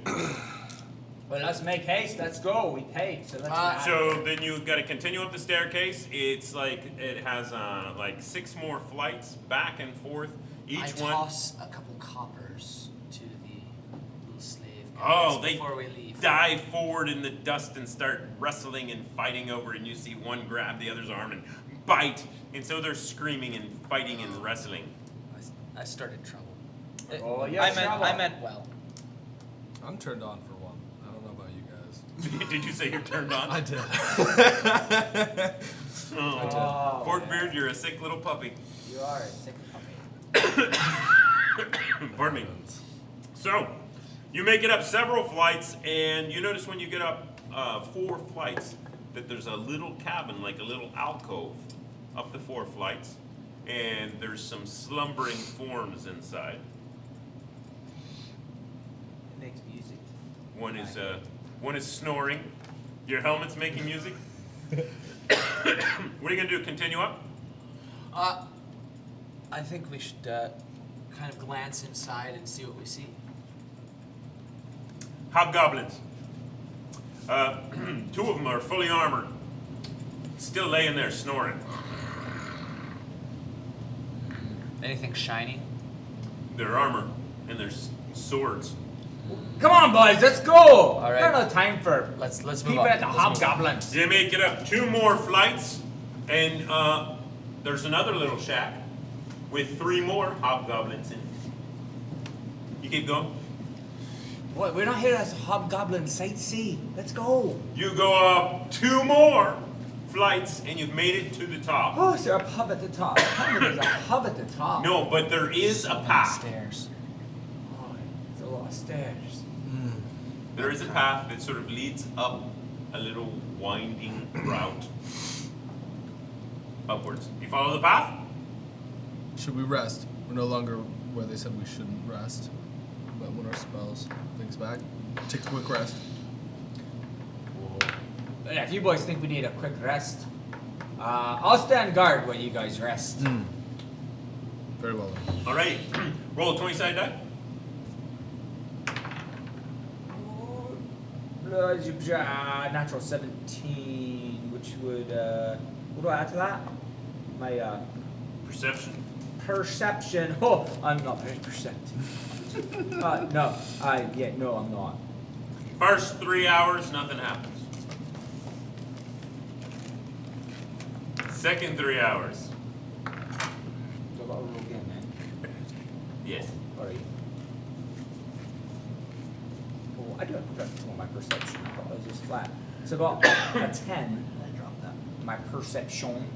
Well, let's make haste. Let's go. We paid, so let's. So then you got to continue up the staircase. It's like it has like 6 more flights back and forth. Each I one. toss a couple coppers to the little slave guys Oh, they before we leave. dive forward in the dust and start wrestling and fighting over. And you see one grab the other's arm and bite. And so they're screaming and fighting and wrestling. I started trouble. Oh, yeah, I meant well. I'm turned on for one. I don't know about you guys. Did you say you're turned on? I did. Oh, Forkbeard, you're a sick little puppy. You are a sick puppy. Pardon me. So, you make it up several flights, and you notice when you get up 4 flights that there's a little cabin, like a little alcove, up the 4 flights, and there's some slumbering forms inside. It makes music. One is snoring. Your helmet's making music. What are you gonna do? Continue up? I think we should kind of glance inside and see what we see. Hobgoblins. 2 of them are fully armored, still laying there snoring. Anything shiny? Their armor and their swords. Come on, boys, let's go. All right. There's no time for Let's move keeping on. at the Let's move on. hobgoblins. You make it up 2 more flights, and there's another little shack with 3 more hobgoblins in it. You keep going. What? We're not here as hobgoblin sightsee. Let's go. You go up 2 more flights, and you've made it to the top. Oh, is there a pub at the top? There's a pub at the top. No, but there is a path. Stairs. Oh, it's a lot of stairs. There is a path that sort of leads up a little winding route upwards. You follow the path? Should we rest? We're no longer where they said we shouldn't rest. But when our spells things back, take a quick rest. Yeah, if you boys think we need a quick rest, I'll stand guard while you guys rest. Very well then. Alrighty. Roll a 20-sided die. Natural 17, which would, what do I add to that? My Perception. perception. Oh, I'm not very perceptive. No, no, I'm not. First 3 hours, nothing happens. Second 3 hours. So I'll roll again, man. Yes. Alright. Oh, I do have perception on my perception. I thought it was just flat. So about a 10. I dropped that. My perception.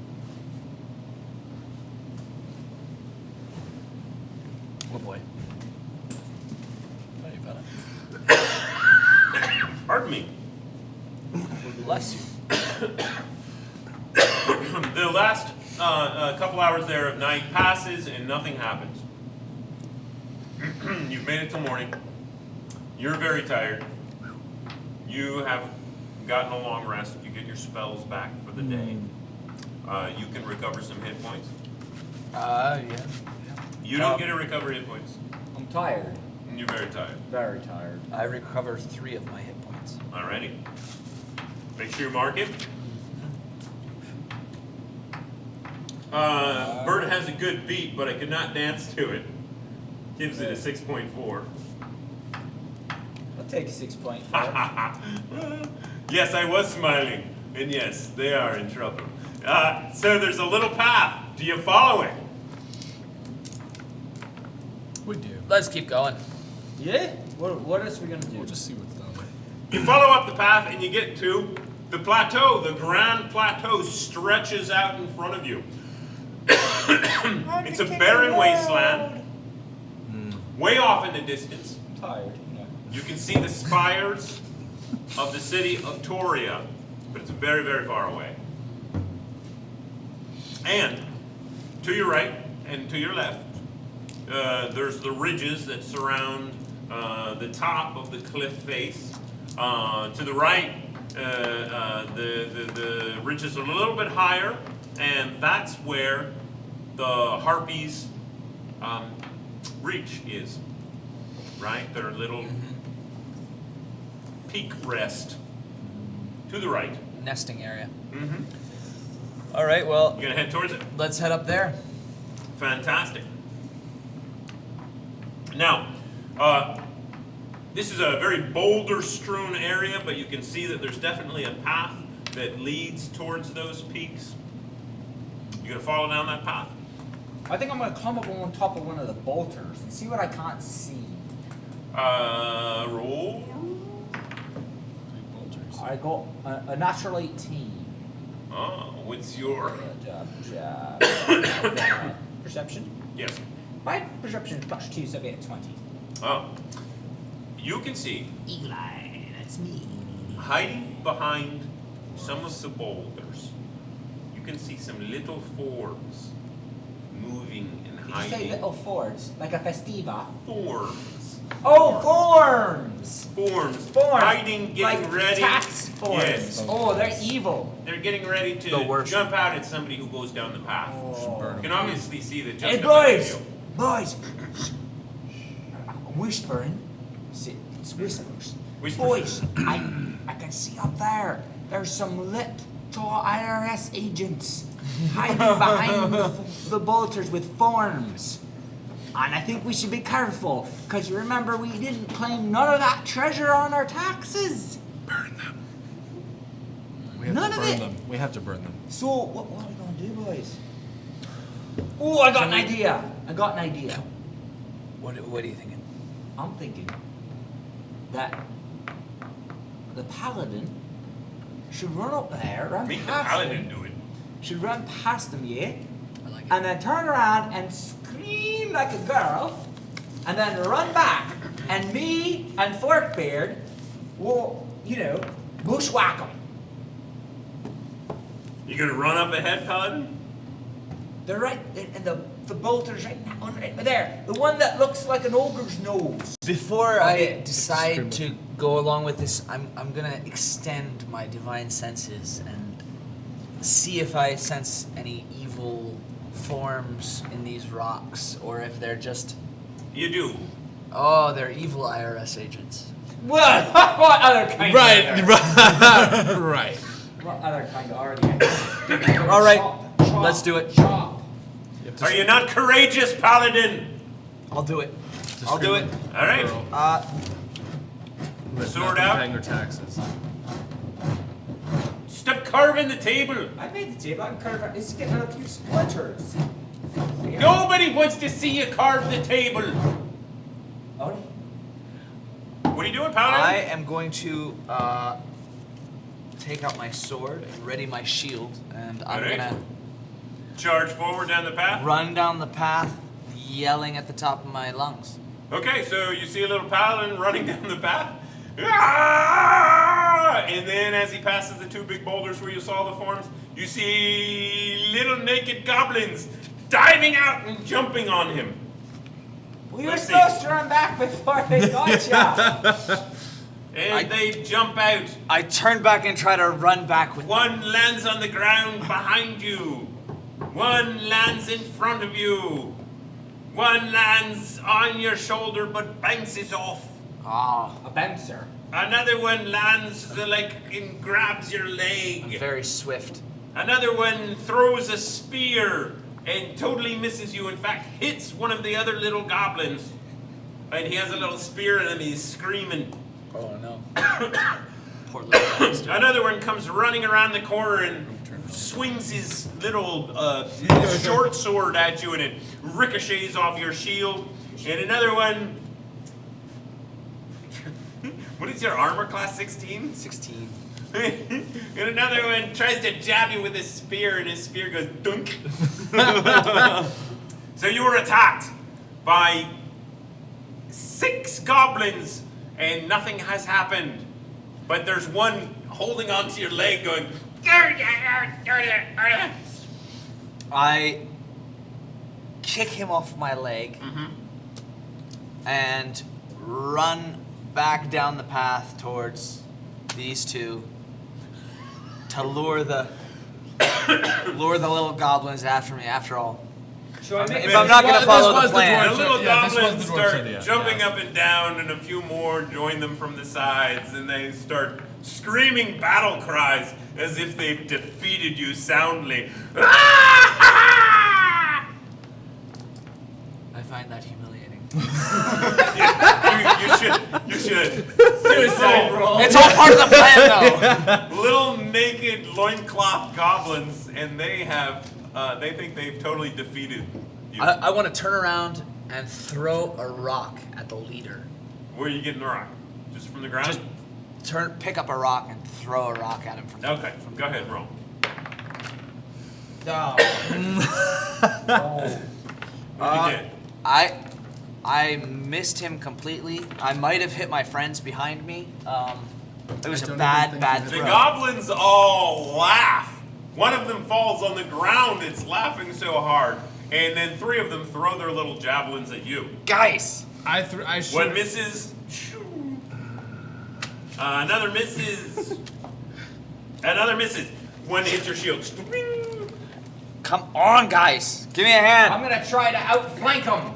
Oh boy. Funny fella. Pardon me. Bless you. The last couple hours there of night passes and nothing happens. You've made it till morning. You're very tired. You have gotten a long rest. You get your spells back for the day. You can recover some hit points. Yeah. You don't get to recover hit points. I'm tired. You're very tired. Very tired. I recovered 3 of my hit points. Alrighty. Make sure you mark it. Bird has a good beat, but I could not dance to it. Gives it a 6.4. I'll take 6.5. Yes, I was smiling. And yes, they are in trouble. So there's a little path. Do you follow it? We do. Let's keep going. Yeah? What else are we gonna do? We'll just see what's down there. You follow up the path and you get to the plateau. The Grand Plateau stretches out in front of you. It's a barren wasteland. Way off in the distance, I'm tired. you can see the spires of the city of Toria, but it's very, very far away. And to your right and to your left, there's the ridges that surround the top of the cliff face. To the right, the ridges are a little bit higher, and that's where the Harpies' reach is. Right? Their little peak rest to the right. Nesting area. Mm-hmm. All right, well, You gonna head towards it? let's head up there. Fantastic. Now, this is a very boulder-strewn area, but you can see that there's definitely a path that leads towards those peaks. You gonna follow down that path? I think I'm gonna climb up on top of one of the bolters and see what I can't see. Roll. I got a natural 18. Oh, what's your? Perception. Yes. My perception is +2, so I get 20. Oh. You can see Eli, that's me. hiding behind some of the boulders. You can see some little forms moving and Did you hiding. say little Fords, like a Festiva? Forms. Oh, forms! Forms. Forms. Hiding, getting like ready. tax forms. Yes. Oh, they're evil. They're getting ready The to worst. jump out at somebody who goes down the path. Oh. You can obviously see that just Hey, up ahead of boys! you. Boys! I'm whispering. See, it's whispers. Whispers. Boys, I can see up there. There's some little IRS agents hiding behind the bolters with forms. And I think we should be careful, because you remember we didn't claim none of that treasure on our taxes. Burn them. We have None to of burn it. them. We have to burn them. So, what are we going to do, boys? Oh, I got an idea. I got an idea. What are you thinking? I'm thinking that the paladin should run up there, run Make the past paladin them, do it. should run past them, yeah? I like it. And then turn around and scream like a girl, and then run back, and me and Forkbeard will, bushwhack them. You gonna run up ahead, paladin? They're right, and the bolter's right there. The one that looks like an ogre's nose. Before Okay. I decide to go along with this, I'm gonna extend my divine senses and see if I sense any evil forms in these rocks, or if they're just You do. they're evil IRS agents. What? What other kind Right, are there? right, right. What other kind are they? All right, Chop, chop, let's do it. Chop. Are you not courageous, paladin? I'll do it. I'll do it. All right. Let Sword nothing out. paying her taxes. Stop carving the table. I made the table. I'm carving. It's getting a few splinters. Yeah. Nobody wants to see you carve the table. Oh, What are you doing, paladin? I am going to take out my sword and ready my shield, and I'm Alright. gonna Charge forward down the path. run down the path, yelling at the top of my lungs. Okay, so you see a little paladin running down the path. Ah! And then as he passes the two big boulders where you saw the forms, you see little naked goblins diving out and jumping on him. we were Let's see. supposed to run back before they got ya. And they jump out. I turn back and try to run back with One lands on the ground behind you. One lands in front of you. One lands on your shoulder but bounces off. Ah, A bouncer. Another one lands and grabs your I'm leg. very swift. Another one throws a spear and totally misses you. In fact, hits one of the other little goblins. And he has a little spear and he's screaming. Oh no. Poor little bastard. Another one comes running around the corner and swings his little short sword at you and it ricochets off your shield. And another one What is your armor class? 16? 16. And another one tries to jab you with his spear, and his spear goes dunk. So you were attacked by 6 goblins, and nothing has happened. But there's one holding onto your leg, going. I kick him off my leg and run back down the path towards these two to lure the little goblins after me. After all, if I'm not going to follow the plan, The little goblins the dwarf's start idea. jumping Yes. up and down, and a few more join them from the sides, and they start screaming battle cries as if they've defeated you soundly. I find that humiliating. You should. Suicide roll. It's all part of the plan, though. Little naked loincloth goblins, and they think they've totally defeated you. I want to turn around and throw a rock at the leader. Where are you getting the rock? Just from the ground? Just pick up a rock and throw a rock at him from the Okay, go ahead and roll. What did you get? I missed him completely. I might have hit my friends behind me. It was a bad The throw. goblins all laugh. One of them falls on the ground. It's laughing so hard. And then 3 of them throw their little javelins at you. Guys! I One shoot. misses. Another misses. Another misses. One hits your shield. Come on, guys! Give me a hand! I'm gonna try to outflank them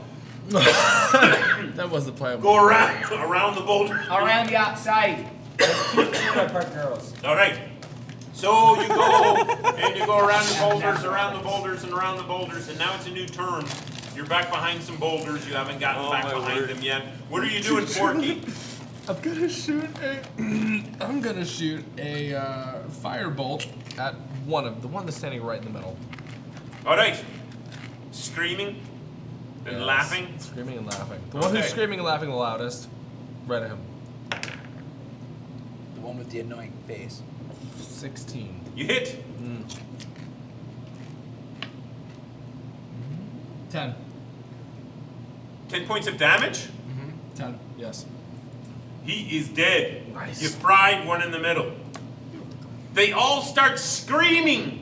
That was the plan. Go around the boulder. around the outside. Park girls. All right. So you go and you go around the boulders, around the boulders, and around the boulders, and now it's a new turn. You're back behind some boulders. You haven't gotten back behind them yet. What are you doing, Forky? I'm gonna shoot a firebolt at the one that's standing right in the middle. All right. Screaming and Yes. laughing. Screaming and laughing. The one who's Okay. screaming and laughing the loudest. Right at him. The one with the annoying face. 16. You hit. 10. 10 points of damage. 10. Yes. He is dead. Nice. You fried one in the middle. They all start screaming.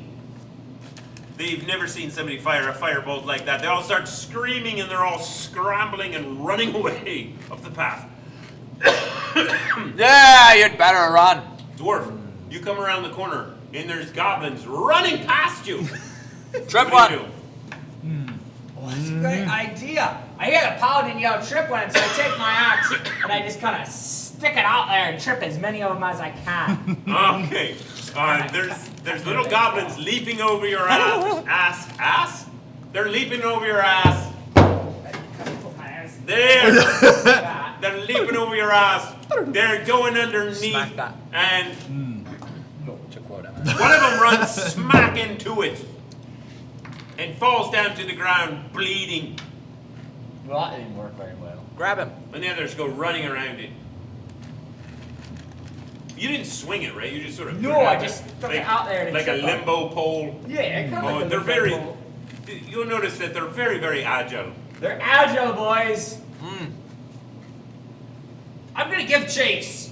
They've never seen somebody fire a firebolt like that. They all start screaming and they're all scrambling and running away up the path. Yeah, you'd better run. Dwarf, you come around the corner and there's goblins running past you. Trip What do one. you do? That's a great idea. I hear the paladin yell trip one, so I take my axe and I just kind of stick it out there and trip as many of them as I can. Okay. There's little goblins leaping over your ass. They're leaping over your ass. There. They're leaping over your ass. They're going underneath. Smack that. And Took quota. one of them runs smack into it and falls down to the ground bleeding. Well, that didn't work very well. Grab him. And the others go running around it. You didn't swing it, right? You just sort of No, put it I out just there. stuck it out there to like a trip on. limbo pole. Yeah, kind of Oh, like a they're limbo very. pole. You'll notice that they're very, very agile. They're agile, boys. I'm gonna give chase.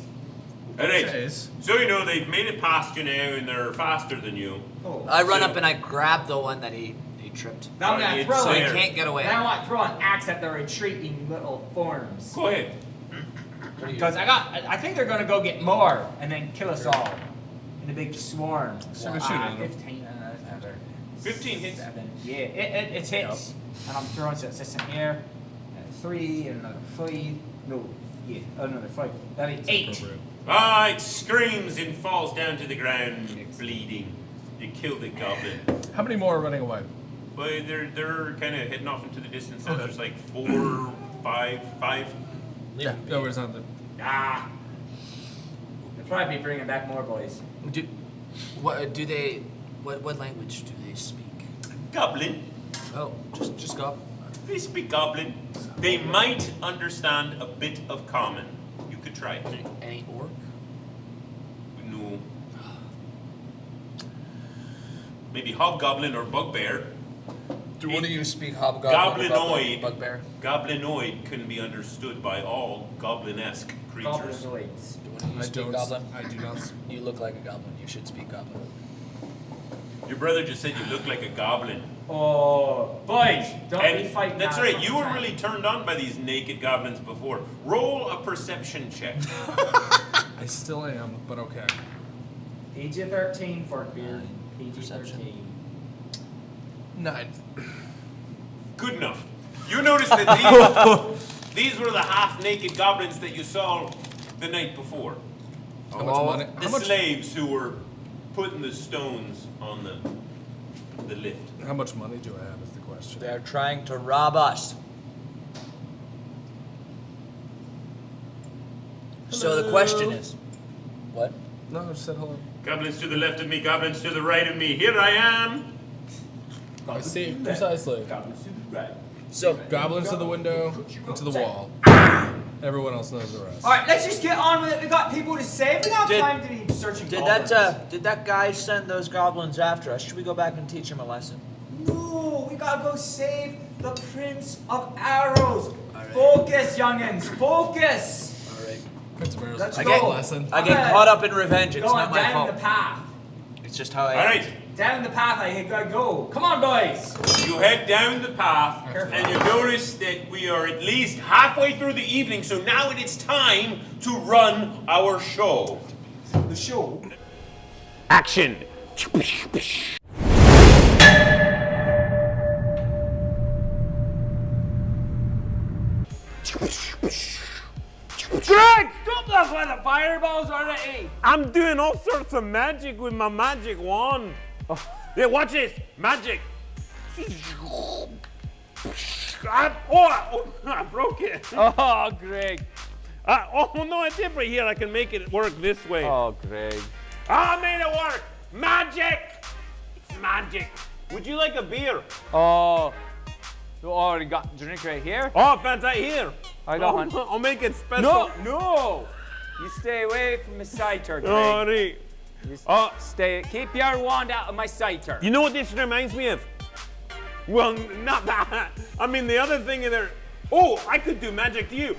All right. Chase. So you know they've made it past you now, and they're faster than you. Oh. I run So- up and I grab the one that he tripped. Now I'm gonna It's throw So he it. there. can't get away. Now I want to throw an axe at the retreating little forms. Go ahead. Because I think they're gonna go get more and then kill us all in a big swarm. So we're shooting them. 15. That's never. 15 hits. 7. Yeah, it hits. And I'm throwing so it's in here. 3 and another 5. No, yeah, another 5. That is 8. Ah, it screams and falls down to the ground, bleeding. You killed the goblin. How many more are running away? But they're kind of heading off into the distance. Now Okay. there's like 4, 5. Yeah. No, it's not the. Ah. They'll probably be bringing back more boys. What language do they speak? Goblin. Oh, just go. They speak goblin. They might understand a bit of common. You could try. Any Orc? No. Maybe hobgoblin or bugbear. Do one of you speak hobgoblin or Goblinoid. bugbear? Goblinoid can be understood by all goblin-esque creatures. Goblinoids. Do one of you I speak don't. goblin? I do not. You look like a goblin. You should speak goblin. Your brother just said you look like a goblin. Oh, boys, don't be And fighting. that's that right, you were sometime. really turned on by these naked goblins before. Roll a perception check. I still am, but okay. PG-13, Forkbeard. Perception. PG-13. 9. Good enough. You noticed that these were the half-naked goblins that you saw the night before. How much money? The How much? slaves who were putting the stones on the lift. How much money do I have? Is the question. They're trying to rob us. So the question is, what? No, I just said hello. Goblins to the left of me, goblins to the right of me. Here I am. I see precisely. Goblins to the right. So Goblins to the window and to the wall. Everyone else knows the rest. All right, let's just get on with it. We got people to save. We don't have Did- time to be searching did goblins. that guy send those goblins after us? Should we go back and teach him a lesson? No, we gotta go save the Prince of Arrows. right. Focus, youngins. Focus. All right. Prince of Arrows. Let's I go. get a lesson. I get caught up in revenge. It's Going not my down fault. the path. It's just how I All am. right, Down the path I gotta go. Come on, boys. you head down the path, Careful. and you notice that we are at least halfway through the evening, so now it is time to run our show. The show. Action! Greg, stop that where the fireballs are at me. I'm doing all sorts of magic with my magic wand. Yeah, watch this. Magic. I broke it. Oh, Greg. Oh, no, I did right here. I can make it work this way. Oh, Greg. I made it work. Magic. It's magic. Would you like a beer? Oh, you already got drink right here. Oh, fantastic. Here. I got one. I'll make it special. No, no. You stay away from my cider, Greg. All right. You Oh. stay. Keep your wand out of my cider. You know what this reminds me of? Well, not that. I mean, the other thing in there. Oh, I could do magic to you.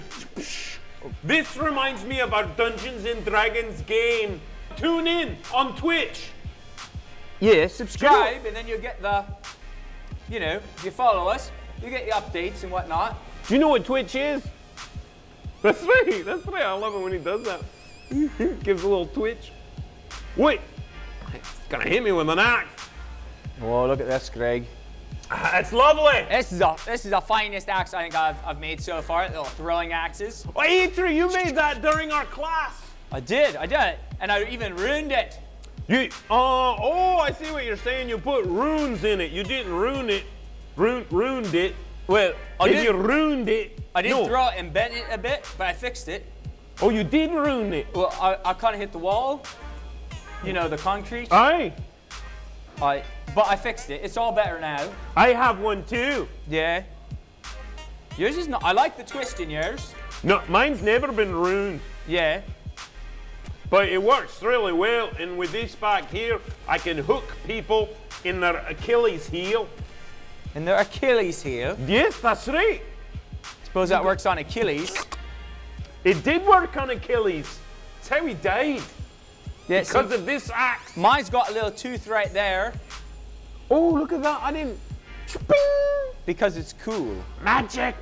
This reminds me of our Dungeons and Dragons game. Tune in on Twitch. Yeah, subscribe, and then you'll get the. You know, if you follow us, you get the updates and whatnot. Do you know what Twitch is? That's right. That's right. I love it when he does that. He gives a little twitch. Wait. It's gonna hit me with an axe. Oh, look at this, Greg. It's lovely. This is the finest axe I think I've made so far. Little throwing axes. Oh, Eitree, you made that during our class. I did it, and I even ruined it. You, oh, I see what you're saying. You put runes in it. You didn't ruin it. Ruined it. Well, If you ruined it. I did no. throw it and bent it a bit, but I fixed it. Oh, you did ruin it. Well, I kind of hit the wall. You know, the concrete. Aye. But I fixed it. It's all better now. I have one too. Yeah. Yours is not. I like the twist in yours. No, mine's never been ruined. Yeah. But it works really well. And with this back here, I can hook people in their Achilles heel. And their Achilles heel. Yes, that's right. Suppose that works on Achilles. It did work on Achilles. That's how he died. Yeah. Because of this axe. Mine's got a little tooth right there Oh, look at that. I didn't. because it's cool. Magic.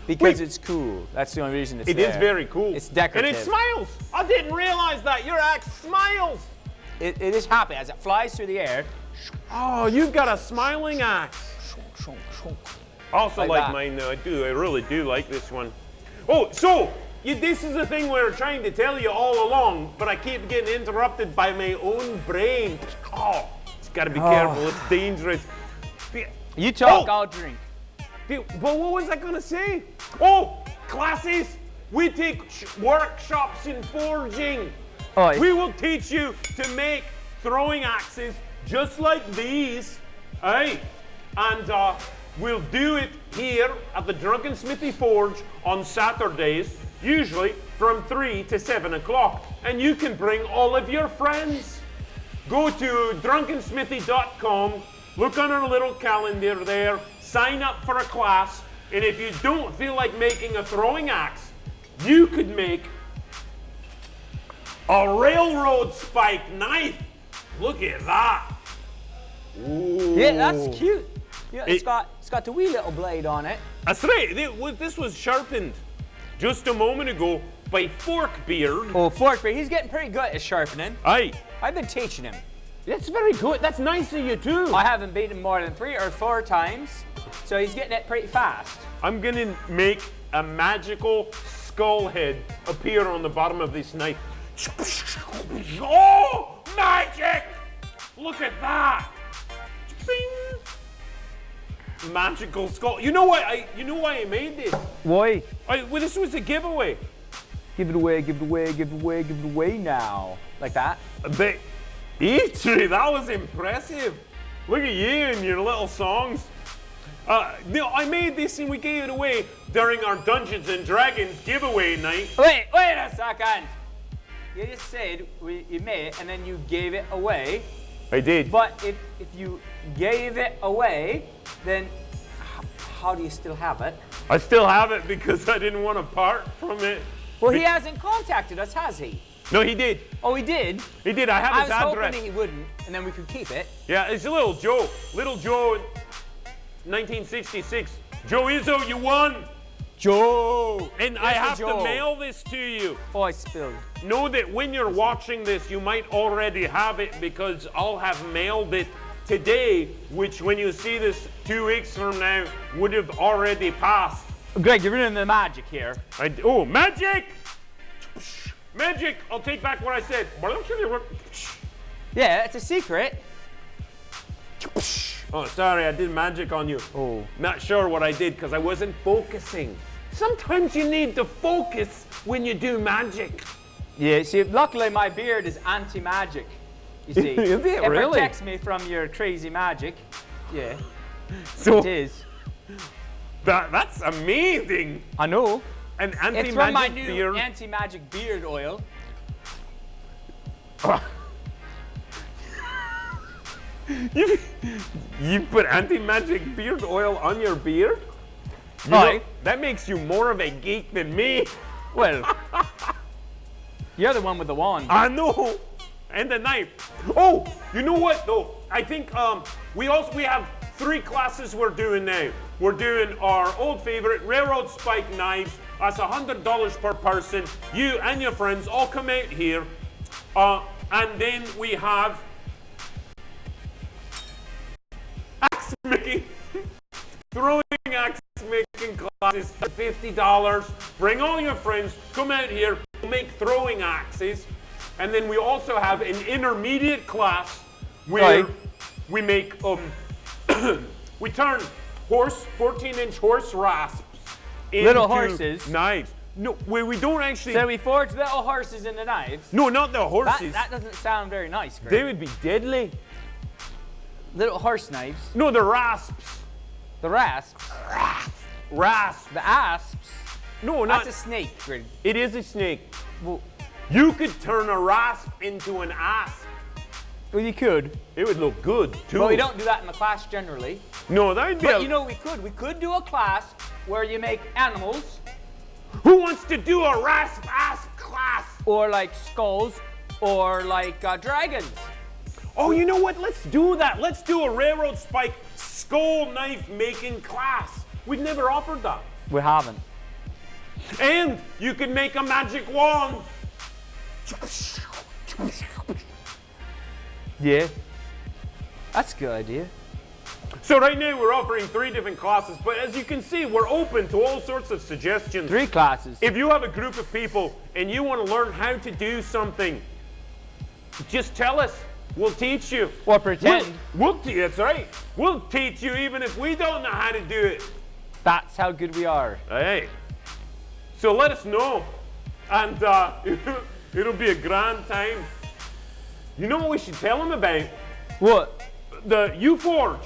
Because Wait. it's cool. That's the only reason it's It there. is very cool. It's decorative. And it smiles. I didn't realize that. Your axe smiles. It is happy as it flies through the air. Oh, you've got a smiling axe. Also Like like that. mine though. I really do like this one. Oh, so this is the thing we're trying to tell you all along, but I keep getting interrupted by my own brain. Oh, it's got to be careful. It's dangerous. You talk, Oh. I'll drink. Well, what was I gonna say? Oh, classes. We take workshops in forging. Oh, We will teach you to make throwing axes just like these, aye? And we'll do it here at the Drunken Smithy Forge on Saturdays. usually from 3 to 7 o'clock. And you can bring all of your friends. Go to drunkensmithy.com, look on our little calendar there, sign up for a class, and if you don't feel like making a throwing axe, you could make a railroad spike knife. Look at that. Ooh. Yeah, that's cute. Yeah, it's got the wee little blade on it. That's right. This was sharpened just a moment ago by Forkbeard. Oh, Forkbeard, he's getting pretty good at sharpening. Aye. I've been teaching him. That's very good. That's nice of you too. I haven't beaten him more than 3 or 4 times, so he's getting it pretty fast. I'm gonna make a magical skull head appear on the bottom of this knife. Oh, magic! Look at that! Bing. Magical skull. You know why I made this? Why? Well, this was a giveaway. Give it away, give it away, give it away, give it away now. Like that? Eitree, that was impressive. Look at you and your little songs. I made this and we gave it away during our Dungeons and Dragons giveaway night. Wait a second. You just said you made it and then you gave it away. I did. But if you gave it away, then how do you still have it? I still have it because I didn't want to part from it. Well, he hasn't contacted us, has he? No, he did. Oh, he did? He did. I have his I was address. hoping he wouldn't, and then we could keep it. Yeah, it's Little Joe. Little Joe, 1966. Joe Izzo, you won. Joe! And I have to mail this to you. Oh, I spilled. Know that when you're watching this, you might already have it because I'll have mailed it today, which when you see this 2 weeks from now, would have already passed. Greg, you're in the magic here. Oh, magic! Magic! I'll take back what I said. Yeah, it's a secret. Oh, sorry, I did magic on you. Oh. Not sure what I did because I wasn't focusing. Sometimes you need to focus when you do magic. Yeah, see, luckily my beard is anti-magic. You see, Is it it really? protects me from your crazy magic. Yeah, So it is. that's amazing. I know. An It's from my anti-magic new beard. anti-magic beard oil. You put anti-magic beard oil on your beard? You Aye. know, that makes you more of a geek than me. Well, you're the one with the wand. I know. And the knife. Oh, you know what though? I think we have 3 classes we're doing now. We're doing our old favorite railroad spike knives. That's $100 per person. You and your friends all come out here. And then we have axe making, throwing axe making classes at $50. Bring all your friends, come out here, we'll make throwing axes. And then we also have an intermediate class where we make, we turn 14-inch horse rasps into Little horses? knives. No, we don't actually. So we forge little horses into knives. No, not the horses. That doesn't sound very nice, Greg. They would be deadly. Little horse knives. No, the rasps. The rasps. Rasps. The asps. No, not. That's a snake, Greg. It is a snake. Well, You could turn a rasp into an asp. well, you could. It would look good too. But we don't do that in the class generally. No, that would be. But you know, we could do a class where you make animals Who wants to do a rasp asp class? or like skulls or like dragons. Oh, you know what? Let's do that. Let's do a railroad spike skull knife making class. We've never offered that. We haven't. And you can make a magic wand. Yeah. That's a good idea. So right now we're offering 3 different classes, but as you can see, we're open to all sorts of suggestions. 3 classes. If you have a group of people and you want to learn how to do something, just tell us. We'll teach you. Or pretend. That's right. We'll teach you even if we don't know how to do it. That's how good we are. Hey. So let us know. And it'll be a grand time. You know what we should tell them about? What? The U-Forge.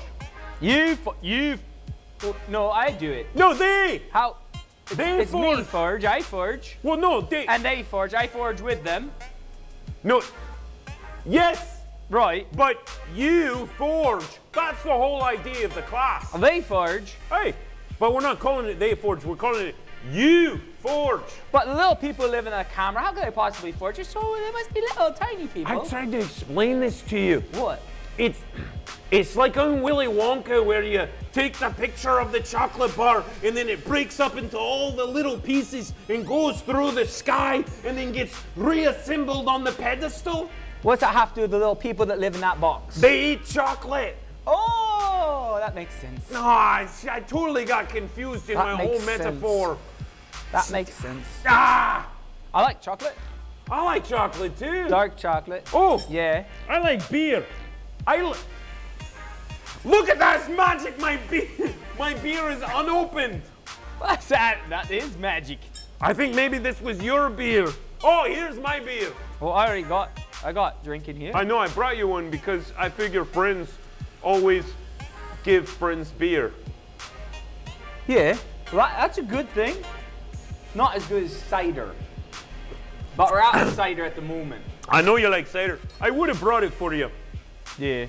You. No, I do it. No, they. How? It's me forge, I forge. Well, no, they. And they forge, I forge with them. No. Yes, Right. but you forge. That's the whole idea of the class. And they forge. Hey, but we're not calling it they forge. We're calling it you forge. But the little people living in a camera, how could they possibly forge? They must be little tiny people. I tried to explain this to you. What? It's like on Willy Wonka where you take the picture of the chocolate bar and then it breaks up into all the little pieces and goes through the sky and then gets reassembled on the pedestal. What's that have to do with the little people that live in that box? They eat chocolate. Oh, that makes sense. No, I totally got confused in That my whole makes sense. metaphor. That makes sense. Ah, I like chocolate. I like chocolate too. Dark chocolate. Oh, Yeah. I like beer. Look at that, it's magic. My beer is unopened. What's that? That is magic. I think maybe this was your beer. Oh, here's my beer. Well, I got drinking here. I know I brought you one because I figure friends always give friends beer. Yeah. Well, that's a good thing. Not as good as cider. But we're out of cider at the moment. I know you like cider. I would have brought it for you. Yeah.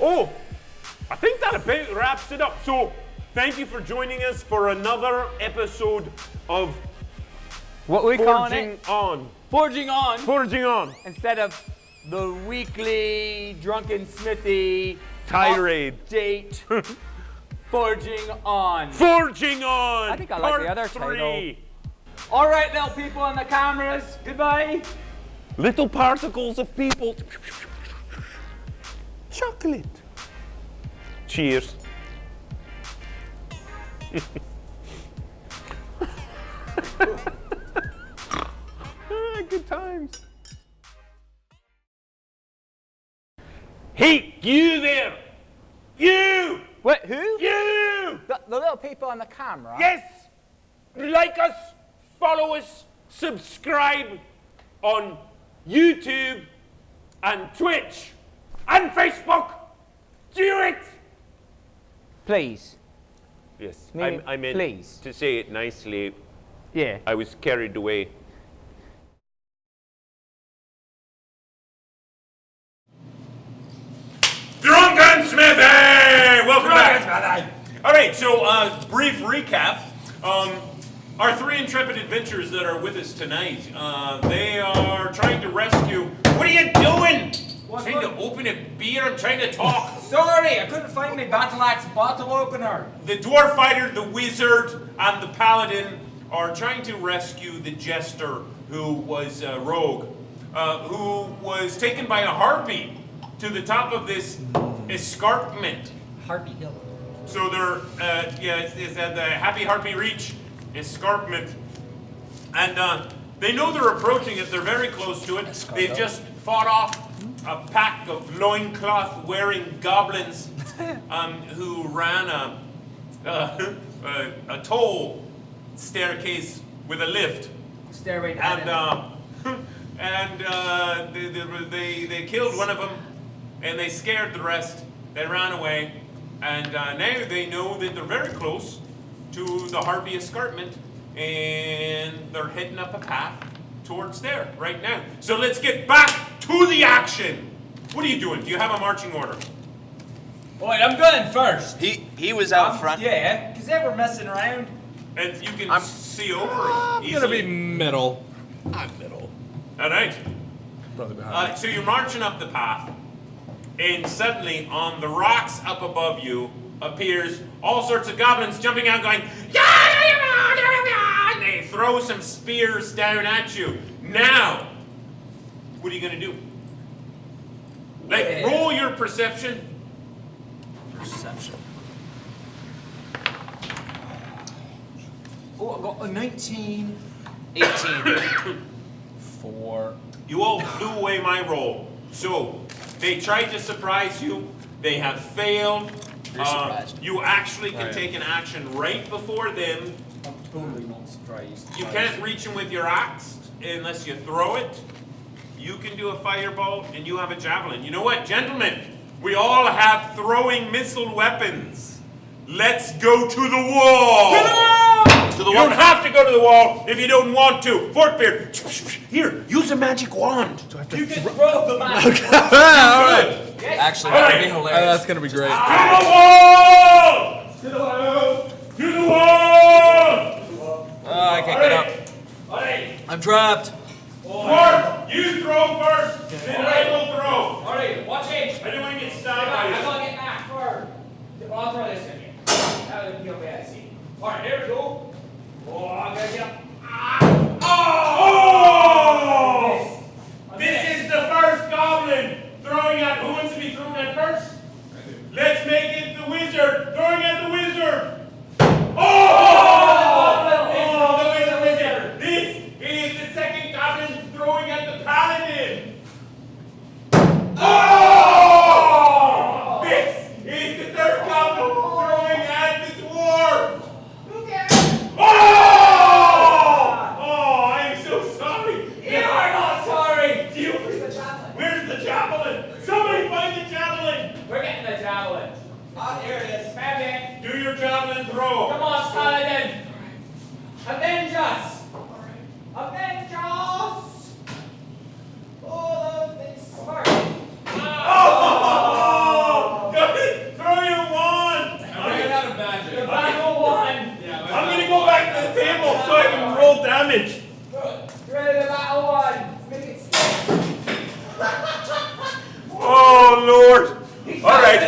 Oh, I think that about wraps it up. So, thank you for joining us for another episode of What we calling Forging it? On. Forging on. Forging On. Instead of the weekly Drunken Smithy Tirade. update. Forging on. Forging On. I think I like the Part other 3. title. All right, little people on the cameras. Goodbye. Little particles of people. Chocolate. Cheers. Good times. Hey, you there! You! Wait, who? You! The little people on the camera. Yes! Like us, follow us, subscribe on YouTube and Twitch and Facebook. Do it! Please. Yes, Meaning, I meant please. to say it nicely. Yeah. I was carried away. Drunken Smithy! Welcome back. All right, so brief recap. Our 3 intrepid adventurers that are with us tonight, they are trying to rescue. What are you doing? Trying to open a beer. I'm trying to talk. Sorry, I couldn't find my battle axe bottle opener. The dwarf fighter, the wizard, and the paladin are trying to rescue the jester who was a rogue, who was taken by a harpy to the top of this escarpment. Harpy Hill. So they're, it's at the Happy Harpy Reach escarpment. And they know they're approaching it. They're very close to it. They've just fought off a pack of loincloth wearing goblins who ran a toll staircase with a lift. Stairway to And they killed one of them, and they scared the rest. They ran away, and now they know that they're very close to the Harpy Escarpment, and they're heading up a path towards there right now. So let's get back to the action. What are you doing? Do you have a marching order? Alright, I'm going first. He was out front. Yeah, because they were messing around. And you can see over I'm easily. gonna be middle. I'm middle. All right. Brother behind. So you're marching up the path, and suddenly on the rocks up above you appears all sorts of goblins jumping out going, and they throw some spears down at you. Now, what are you going to do? Like, roll your perception. Perception. Oh, I got a 19. 18. 4. You all blew away my roll. So, they tried to surprise you. They have failed. You're surprised. You actually can Right. take an action right before them. I'm totally not surprised. You can't reach them with your axe unless you throw it. You can do a firebolt, and you have a javelin. You know what, gentlemen? We all have throwing missile weapons. Let's go to the wall! To You don't have to go to the wall if you don't want to. Forkbeard, here, use a magic wand. You can throw the magic. All right. Yes. Actually, All that would right. be hilarious. That's gonna be great. To the wall! To the wall. To the wall! Oh, I can't get up. All right. I'm trapped. Fork, you throw first, then I will throw. All right. Watch it. I don't want to get I'm stabbed by you. gonna get back first. I'll throw this in here. That would be okay. I see. All right. There we go. Oh, I'm gonna get up. Oh! I This missed. is the first goblin throwing at. Who wants to be thrown at first? Let's make it the wizard throwing at the wizard. Oh! The wizard. This is the second goblin throwing at the paladin. Oh! This is the third goblin throwing at the dwarf. Oh! Oh, I am so sorry. You are not sorry. Where's Where's the javelin? Somebody find the javelin. We're getting the javelin. Ah, here it is. Baby. Do your javelin throw. Come on, Paladin. Avenge us. Avenge us. Oh, this smart. Oh! Throw your wand. The battle won. I'm gonna go back to the table so I can roll damage. Ready the battle won. Make it stick. Oh Lord! All right.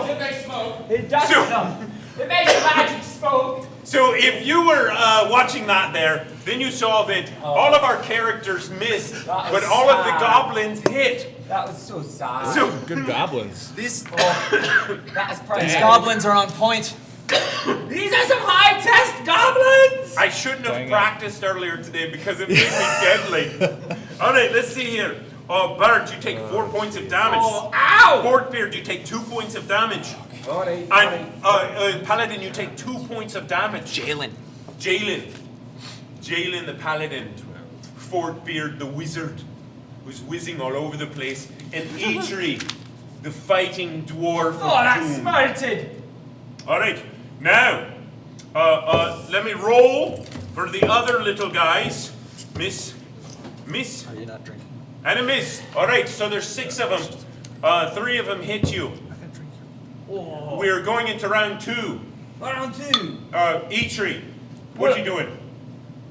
It makes smoke. It does So- some. It makes magic smoke. So if you were watching that there, then you saw that all of our characters missed, That but is all of the sad. goblins hit. That was so sad. So Good goblins. These That is probably goblins are on point. These are some high test goblins. I shouldn't have Dang it. practiced earlier today because it made me deadly. All right, let's see here. Bart, you take 4 points of damage. Oh, ow! Forkbeard, you take 2 points of damage. Alright, And Paladin, you take 2 points of damage. Jaylynn. Jaylynn the Paladin. Forkbeard the Wizard, who's whizzing all over the place. And Eitree, the fighting dwarf. Oh, of that's doom. smarted. All right, now, let me roll for the other little guys. Miss, Are you not drinking? and a miss. All right, so there's 6 of them. 3 of them hit you. Oh. We're going into round 2. Round 2. Eitree, what you doing?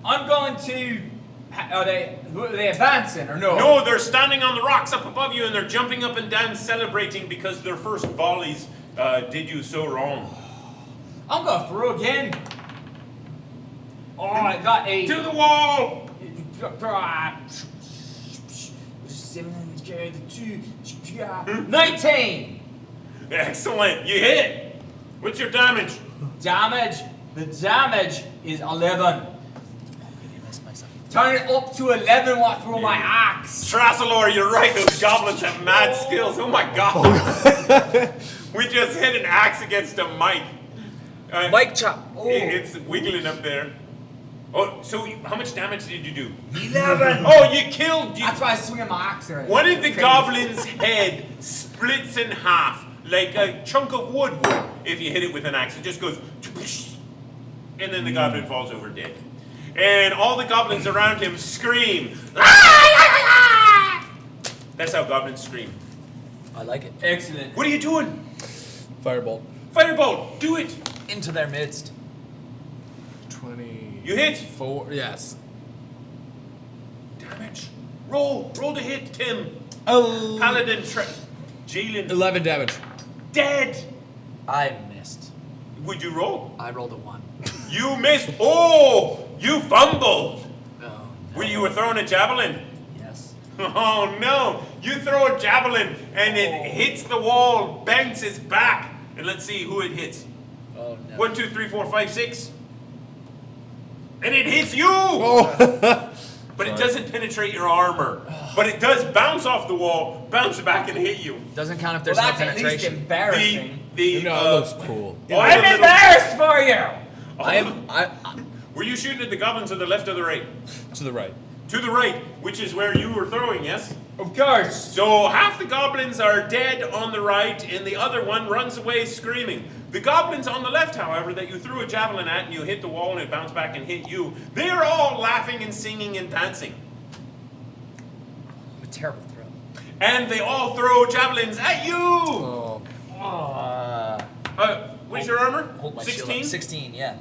I'm going to. Are they advancing or no? No, they're standing on the rocks up above you, and they're jumping up and down, celebrating because their first volleys did you so wrong. I'm gonna throw again. Oh, I got a. To the wall. 19 Excellent, you hit. What's your damage? damage. The damage is 11. Turn it up to 11 while I throw my axe. Trassalor, you're right. Those goblins have mad skills. Oh my god. We just hit an axe against a mic. Mike chop. It's wiggling up there. Oh, so how much damage did you do? 11. Oh, you killed. That's why I swing my axe around. One of the goblins' head splits in half like a chunk of wood would if you hit it with an axe. It just goes, and then the goblin falls over dead. And all the goblins around him scream. That's how goblins scream. I like it. Excellent. What are you doing? Firebolt. Firebolt, do it. Into their midst. 24. You hit. Yes. Damage. Roll to hit, Tim. Oh. Paladin, Jaylynn, 11 damage. dead. I missed. Would you roll? I rolled a 1. You missed. Oh, you fumbled. No. When you were throwing a javelin. Yes. Oh no! You throw a javelin and it hits the wall, bounces back, and let's see who it hits. Oh no. 1, 2, 3, 4, 5, 6. And it hits you! But it doesn't penetrate your armor. But it does bounce off the wall, bounce back and hit you. Doesn't count if Well, there's that's no at least penetration. embarrassing. It looks cool. I'm embarrassed for you. Were you shooting at the goblins to the left or the right? To the right. To the right, which is where you were throwing, yes? Of course. So half the goblins are dead on the right, and the other one runs away screaming. The goblins on the left, however, that you threw a javelin at and you hit the wall and it bounced back and hit you, they are all laughing and singing and dancing. A terrible throw. And they all throw javelins at you! Oh. What's your armor? Hold my 16? shield up. 16, yeah.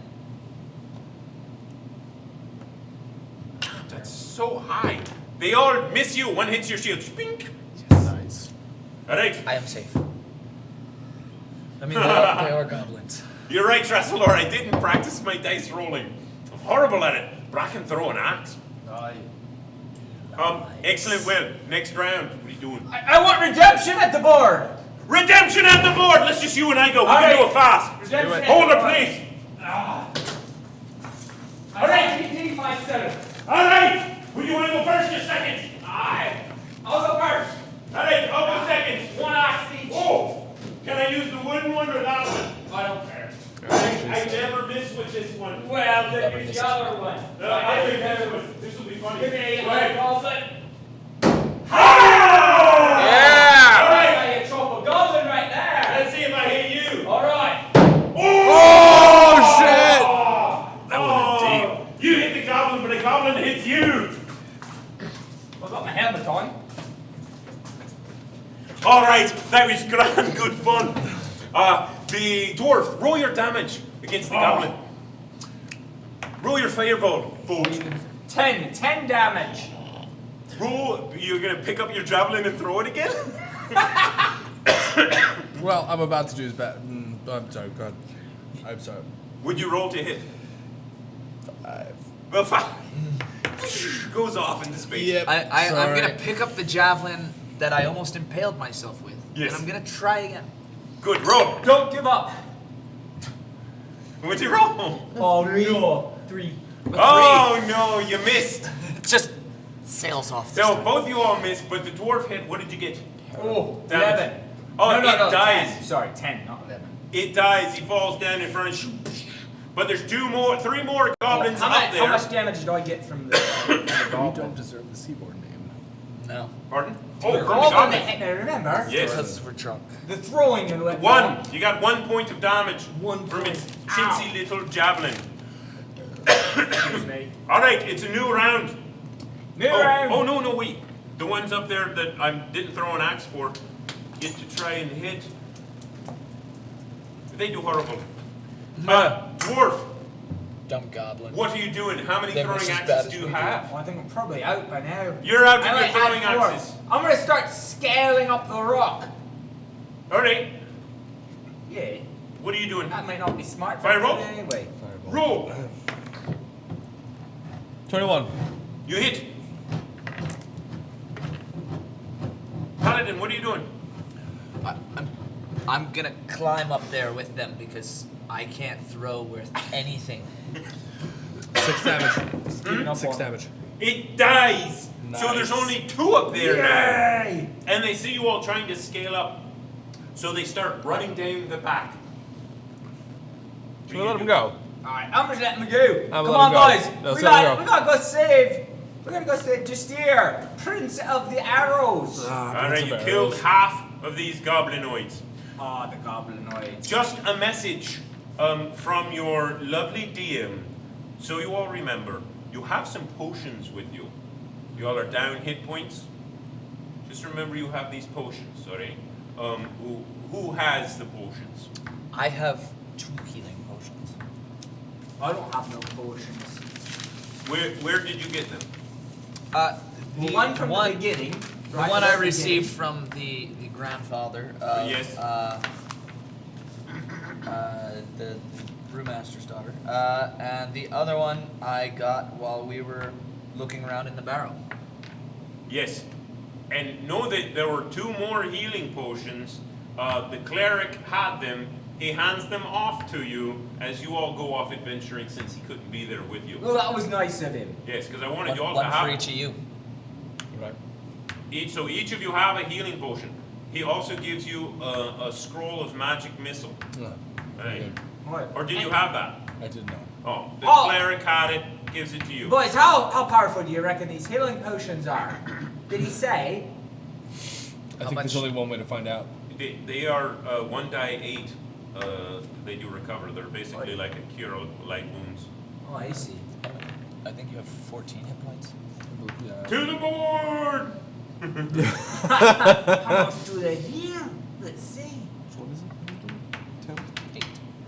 That's so high. They all miss you. One hits your shield. Spink. Nice. All right. I am safe. I mean, they are goblins. You're right, Trassalor. I didn't practice my dice rolling. I'm horrible at it, but I can throw an axe. Excellent. Well, next round. What are you doing? I want redemption at the board. Redemption at the board. Let's just you and I go. We All can right. do it fast. Redemption at Hold the it, board. please. All right, you myself. All right. Would you want to go first or second? Aye. I'll go first. All right. I'll go second. One axe each. Oh. Can I use the wooden one or that one? I don't care. I never miss with this one. Well, then use the other one. I think this will be funny. Give me Go ahead. a goblin. Yeah! All right, you chop a goblin right there. Let's see if I hit you. All right. Oh, shit! That was deep. You hit the goblin, but the goblin hits you. I've got my helmet on. All right, that was grand, good fun. The dwarf, roll your damage against the goblin. Roll your fireball bolt. 10 damage. Roll. You're gonna pick up your javelin and throw it again? Well, I'm about to do his best. I'm sorry, go ahead. I'm sorry. Would you roll to hit? 5. Well, 5. Goes off into space. Yep. I'm sorry. gonna pick up the javelin that I almost impaled myself with. Yes. And I'm gonna try again. Good, roll. Don't give up. What'd you roll? Oh, no. 3. Oh no, you missed. Just sails off. So both you all missed, but the dwarf hit. What did you get? Oh, Damage. 11. Oh, no, it dies. 10. Sorry, 10, not 11. It dies. He falls down in front of you. But there's 3 more goblins how, up there. how much damage did I get from the You goblin? don't deserve the seaboard name. No. Pardon? The Oh, from the goblin goblin. that hit me, remember? Yes. Because we're drunk. The throwing and what? 1. You got 1 point of damage 1 from its point. chintzy Ow. little javelin. Excuse me. All right, it's a new round. New round. Oh, no, wait. The ones up there that I didn't throw an axe for get to try and hit. They do horrible. Dwarf, Dumb goblin. what are you doing? How many They're throwing just as bad axes as do you we do. have? Well, I think I'm probably out by now. You're out I with your only had throwing 4. axes. I'm gonna start scaling up the rock. All right, Yeah, what are you doing? that might not be smart for Fire me roll? anyway. Roll. 21. You hit. Paladin, what are you doing? I'm gonna climb up there with them because I can't throw worth anything. 6 damage. Giving up 6 on- damage. It dies. So there's Nice. only 2 up there now. Yay! And they see you all trying to scale up. So they start running down the back. Should we let him go? Alright, I'm just letting him go. I'm Come letting on, him go. boys. No, we let him go. gotta go save. We're gonna go save Jestire, Prince of the Arrows. Alright, you killed half of these goblinoids. Ah, the goblinoids. Just a message from your lovely DM. So you all remember, you have some potions with you. You all are down hit points. Just remember you have these potions, alright? Who has the potions? I have 2 healing potions. I don't have no potions. Where did you get them? The one from the beginning. The right, one the I very received from the grandfather of Yes. the brewmaster's daughter, and the other one I got while we were looking around in the barrel. Yes. And know that there were 2 more healing potions. The cleric had them. He hands them off to you as you all go off adventuring since he couldn't be there with you. Well, that was nice of him. Yes, because I wanted you all One to for have each of you. Right. So each of you have a healing potion. He also gives you a scroll of magic missile. No, Right. Right. Or did you have that? I did not. Oh, the Oh. cleric had it, gives it to you. Boys, how powerful do you reckon these healing potions are? Did he say? I think there's only one way to find out. They are 1 die 8. they do recover. They're basically like a cure light wounds. Oh, I see. I think you have 14 hit points. Yeah. To the board! How much do they heal? Let's see. What is it? 10? 8.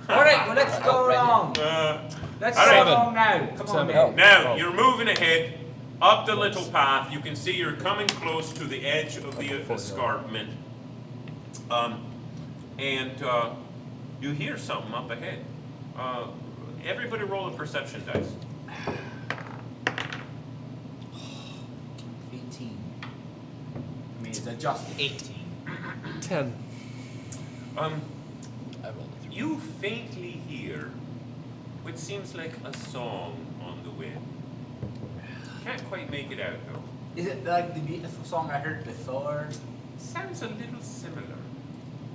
All right, well, let's go right along. Let's all go right. along now. Come on, Seven. man. Now, Oh. you're moving ahead up the little path. You can see you're coming close to the edge of the escarpment. And you hear something up ahead. Everybody roll a perception dice. 18. I mean, it's adjusted. 18. 10. I rolled a 3. You faintly hear what seems like a song on the wind. Can't quite make it out though. Is it like the beautiful song I heard before? Sounds a little similar.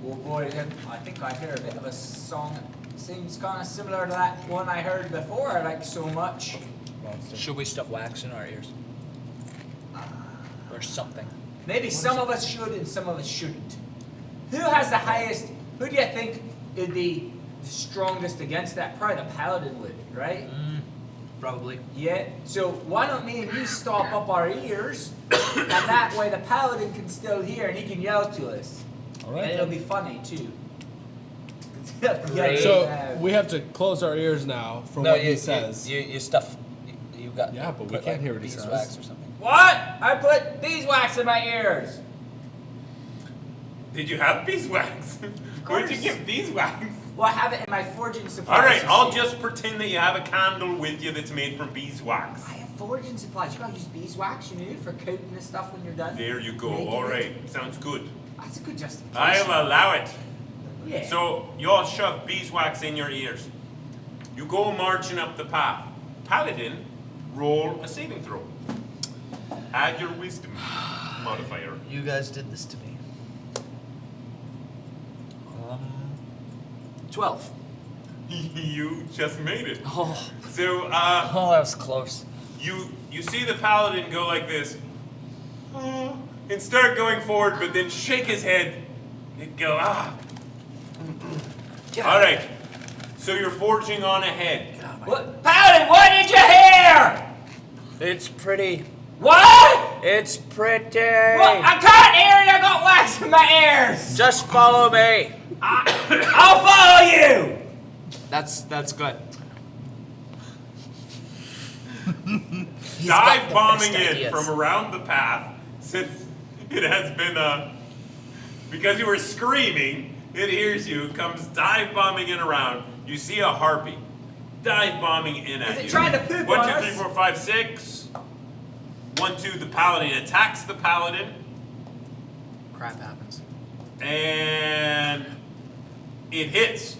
Oh boy, I think I hear a bit of a song that seems kind of similar to that one I heard before I like so much. Should we stuff wax in our ears? Or something? Maybe some of us should and some of us shouldn't. Who has the highest, who do you think would be the strongest against that? Probably the paladin would, right? Probably. Yeah, so why don't me and you stop up our ears, and that way the paladin can still hear and he can yell to us. Alright. And it'll be funny too. Great. So we have to close our ears now from what he says. You stuff. You got. Yeah, but we put, can't like, hear what he says. beeswax or something. What? I put beeswax in my ears. Did you have beeswax? Where'd you course. get beeswax? Well, I have it in my forging supplies. Alright, you I'll see. just pretend that you have a candle with you that's made from beeswax. I have forging supplies. You gotta use beeswax, you know, for coating the stuff when you're done. There you go. Making it. Alright, sounds good. That's a good justification. I'll allow it. Yeah. So, you all shove beeswax in your ears. You go marching up the path. Paladin, roll a saving throw. Add your wisdom modifier. You guys did this to me. 12. You just made it. Oh, So, that was close. you see the paladin go like this, and start going forward, but then shake his head and go, All right. So you're forging on ahead. What? Paladin, what did you hear? It's pretty. What? It's pretty. What? I can't hear you. I got wax in my ears. Just follow me. I'll follow you. That's good. Dive bombing in from around the path, since it has been because you were screaming, it hears you, comes dive bombing in around. You see a harpy dive bombing in at Is it you. trying to poop 1, on 2, us? 3, 4, 5, 6. 1, 2, the paladin attacks the paladin, Crap happens. and it hits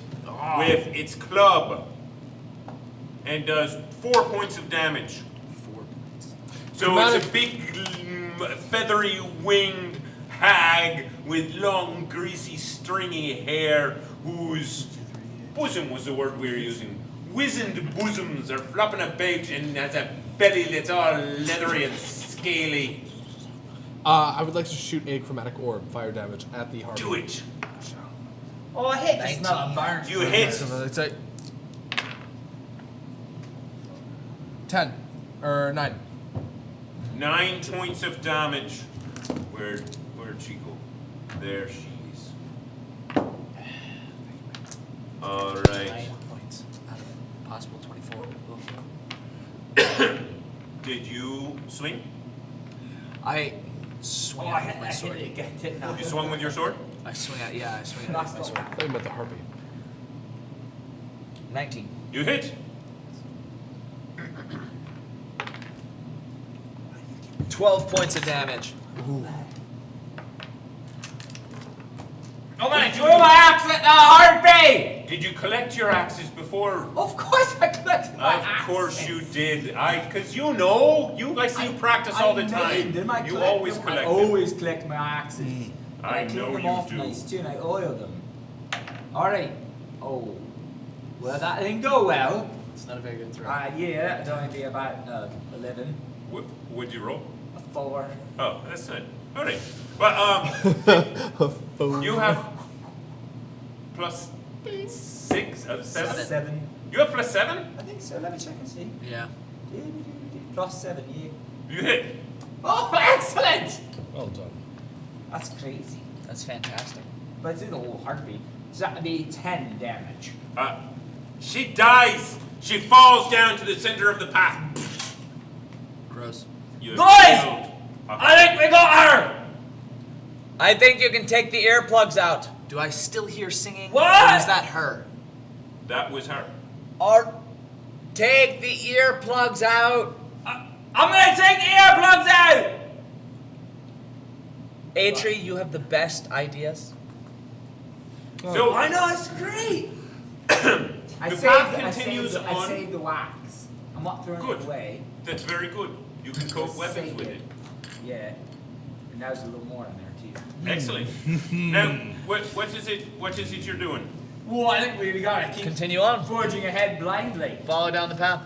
with its club and does 4 points of damage. 4 points. So it's a big, feathery winged hag with long, greasy, stringy hair whose bosom was the word we were using. Wizened bosoms are flopping about and has a belly that's all leathery and scaly. I would like to shoot a chromatic orb, fire damage, at the harpy. Do it. Oh, I hate the smell of 19. burn. You hit. It's like 10 or 9. 9 points of damage. Where'd she go? There she is. All 9 right. points out of a possible 24. Did you swing? I swing Oh, I at hit my I sword. hit it again, didn't I? You swung with your sword? I swing at I swing at That's my the sword. I thought you meant the harpy. 19. You hit. 12 points of damage. I'm gonna throw my axe at the harpy! Did you collect your axes before? Of course I collected my Of course axes. you did. Cause you know, I see you practice all the time. You always collect I them. always collect my axes. And I clean know them you off do. nice too, and I oil them. Alright. Oh. Well, that didn't go well. It's not a very good throw. Yeah, that'd only be about 11. Would you roll? A 4. Oh, that's it. All right. Well, you have plus 6 out of 7. 7. You have +7? I think so. Let me check and see. Yeah. +7, yeah. You hit. Oh, excellent! Well done. That's crazy. That's fantastic. But it's in a little heartbeat. So that would be 10 damage. She dies. She falls down to the center of the path. Gross. You have Guys! killed a- I think we got her! I think you can take the earplugs out. Do I still hear singing? What? Or is that her? That was her. Or take the earplugs out. I'm gonna take the earplugs out! Eitree, you have the best ideas. So I know, it's great! I The saved, path I continues saved, on. I saved the wax. I'm not throwing Good. it away. That's very good. You can coat weapons Saved with it. Yeah. And there's a little more in there too. Excellent. Now, what is it you're doing? Well, I think we gotta keep Continue on. forging ahead blindly. Follow down the path.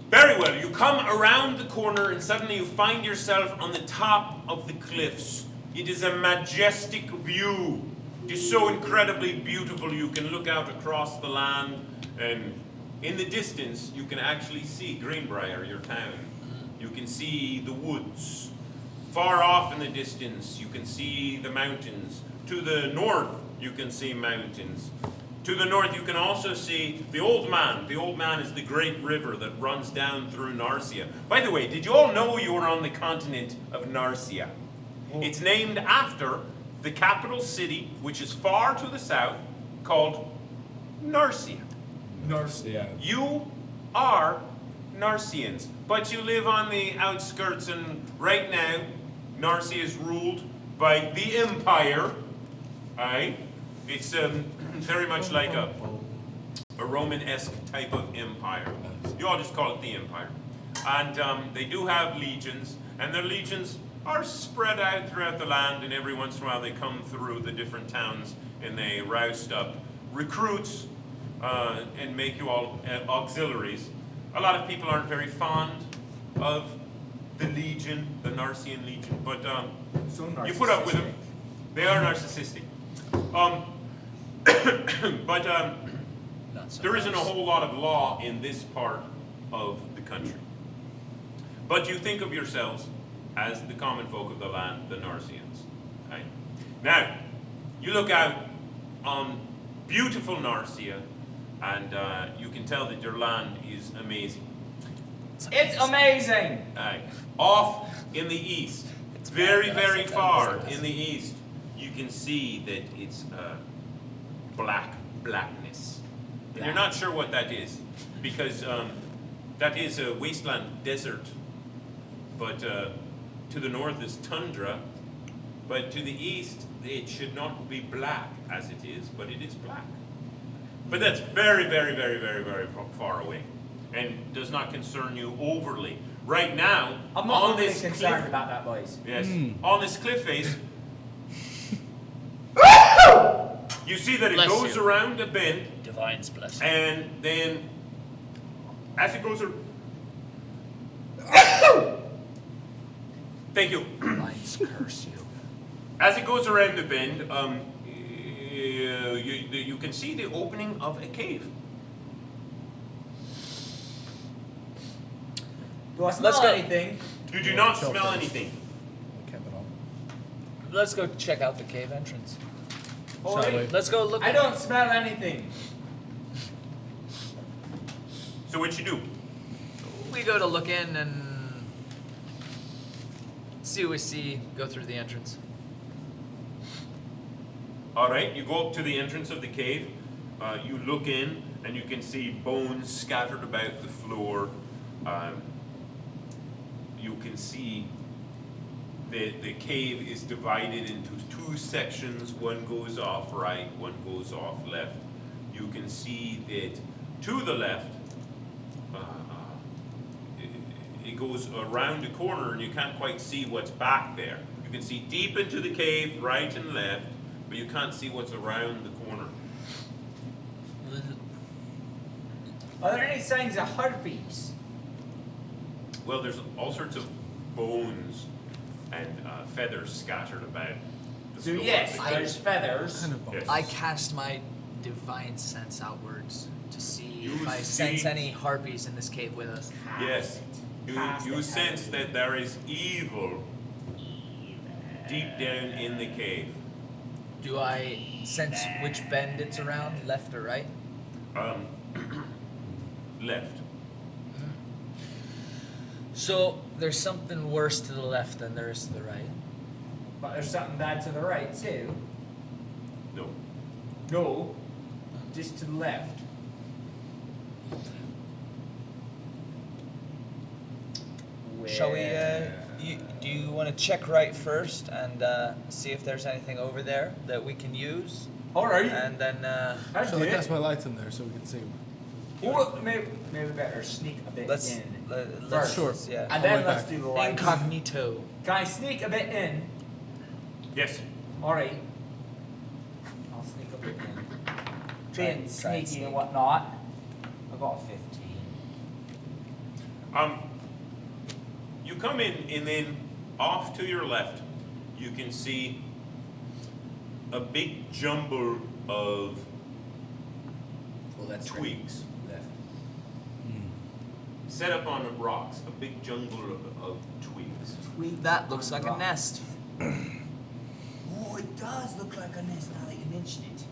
Very well. You come around the corner and suddenly you find yourself on the top of the cliffs. It is a majestic view. It is so incredibly beautiful. You can look out across the land, and in the distance you can actually see Greenbrier, your town. You can see the woods. Far off in the distance you can see the mountains. To the north you can see mountains. To the north, you can also see the Old Man. The Old Man is the great river that runs down through Narcia. By the way, did you all know you were on the continent of Narcia? It's named after the capital city, which is far to the south, called Narcia. Narcia. You are Narcians, but you live on the outskirts, and right now, Narcia is ruled by the Empire. Aye. It's very much like a Roman-esque type of empire. You all just call it the Empire. And they do have legions, and their legions are spread out throughout the land, and every once in a while they come through the different towns and they roust up recruits and make you all auxiliaries. A lot of people aren't very fond of the Legion, the Narcian Legion, but So you put up with them. They are narcissistic. But Not so there isn't a nice. whole lot of law in this part of the country. But you think of yourselves as the common folk of the land, the Narcians. Right? Now, you look out on beautiful Narcia, and you can tell that your land is amazing. It's amazing! Aye. Off in the east, It's very, fantastic. very far in the east, you can see that it's blackness. And you're not sure what that is, because that is a wasteland desert. But to the north is tundra, but to the east it should not be black as it is, but it is black. But that's very, very, very, very, very far away, and does not concern you overly. Right now, I'm not on really this concerned cliff, about that, boys. yes, on this cliff face, you see that it Bless goes you. around a bend, Divine's blessing. and then as it goes around, thank you. Divine's curse you. As it goes around the bend, you can see the opening of a cave. Do I smell Let's go. anything? You do not smell anything. Let's go check out the cave entrance. Oh, Shall we? Let's go look. I don't smell anything. So what you do? We go to look in and see what we see. Go through the entrance. All right, you go up to the entrance of the cave. You look in, and you can see bones scattered about the floor. You can see the cave is divided into two sections. One goes off right, one goes off left. You can see that to the left, it goes around the corner, and you can't quite see what's back there. You can see deep into the cave, right and left, but you can't see what's around the corner. Are there any signs of harpies? Well, there's all sorts of bones and feathers scattered about. the So floor of yes, the cave. there's feathers. Kind of bones. Yes. I cast my divine sense outwards to see You if I see- sense any harpies in this cave with us. Yes. You sense that there is evil deep down in the cave. Do I sense which bend it's around, left or right? Left. So there's something worse to the left than there is to the right. But there's something bad to the right too. No. No, just to the left. Shall we? Do you want to check right first and see if there's anything over there that we can use? Alright. And then I'd Shall do I it. cast my lights in there so we can see? Or maybe better sneak a bit let's in. let's Sure. yeah. And I'll then wait let's back. do the lights. Incognito. Can I sneak a bit in? Yes. Alright. I'll sneak a bit in. Try Being and sneaky sneak. and whatnot. I got a 15. You come in, and then off to your left, you can see a big jumble of Well, that's twigs left. set up on rocks. A big jungle of twigs. That looks like a nest. Oh, it does look like a nest now that you mention it.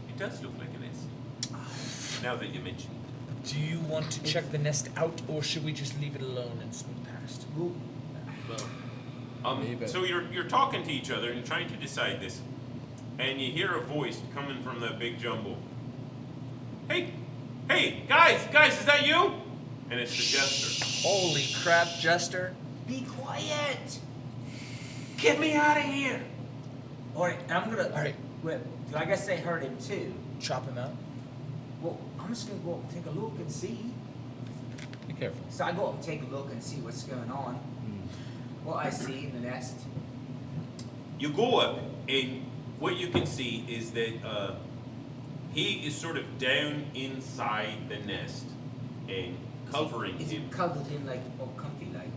It does look like a nest. Now that you mention it. Do you want to check the nest out, or should we just leave it alone and sneak past? Leave it. So you're talking to each other and trying to decide this, and you hear a voice coming from that big jumble. Hey, guys, is that you? And it's the jester. Holy crap, Jester! Be quiet! Get me out of here! Alright, I'm gonna. Alright. Wait, I guess they heard him too. Chop him out. Well, I'm just gonna go up and take a look and see. Be careful. So I go up and take a look and see what's going on. What I see in the nest. You go up, and what you can see is that he is sort of down inside the nest and covering Is him. it covered in like all comfy like?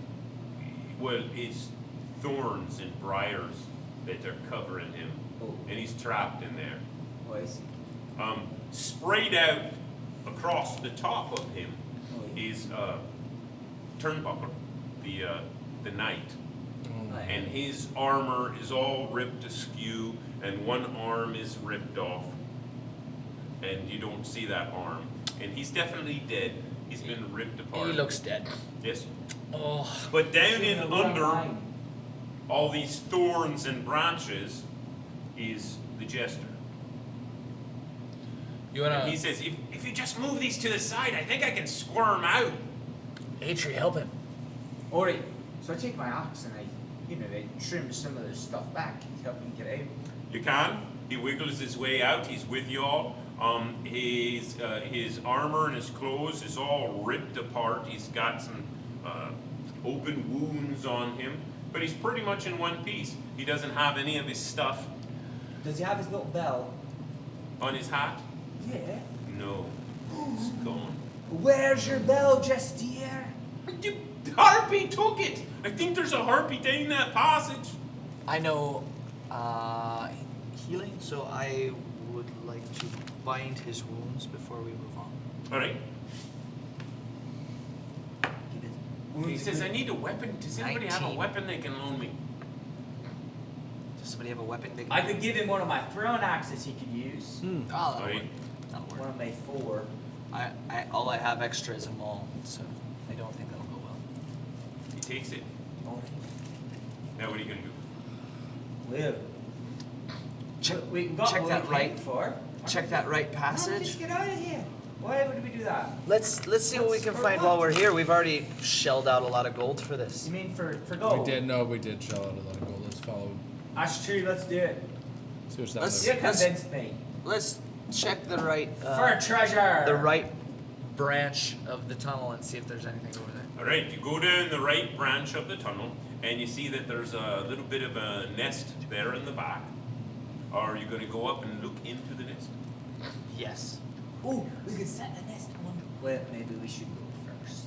Well, it's thorns and briars that are covering him, Oh, and he's trapped in there. oh I see. Sprayed out across the top of him Oh, yeah. is Turnbuckle, the knight. Right. And his armor is all ripped askew, and one arm is ripped off. And you don't see that arm. And he's definitely dead. He's been ripped apart. He looks dead. Yes. Oh, But down See, in the one under line. all these thorns and branches is the jester. you And wanna? he says, if you just move these to the side, I think I can squirm out. Eitree, help him. Alright, so I take my axe and I trim some of the stuff back to help me get out. You can. He wiggles his way out. He's with y'all. His armor and his clothes is all ripped apart. He's got some open wounds on him, but he's pretty much in one piece. He doesn't have any of his stuff Does he have his little bell? on his hat. Yeah. No, it's gone. Where's your bell, Jestire? The harpy took it. I think there's a harpy down that passage. I know healing, so I would like to bind his wounds before we move on. All right. He says, I need a weapon. Does anybody have a 19. weapon they can loan me? Does somebody have a weapon they can I could give him one of my throwing axes he could use. Oh, that'll Right. work. That'll One work. of my 4. All I have extra is a maul, so I don't think that'll go well. He takes it. Alright. Now what are you gonna do? Well. Check, We got check what that we right. came for. Check that right No, passage. just get out of here. Why would we do that? Let's see what we can For find what? while we're here. We've already shelled out a lot of gold for this. You mean for We gold? did shell out a lot of gold. Let's follow. That's true, let's do it. See what's down Let's- there. You Let's- convinced me. Let's check the right For treasure! the right branch of the tunnel and see if there's anything over there. All right, you go down the right branch of the tunnel, and you see that there's a little bit of a nest there in the back. Are you going to go up and look into the nest? Yes. Ooh, we could set the nest on. Well, maybe we should go first.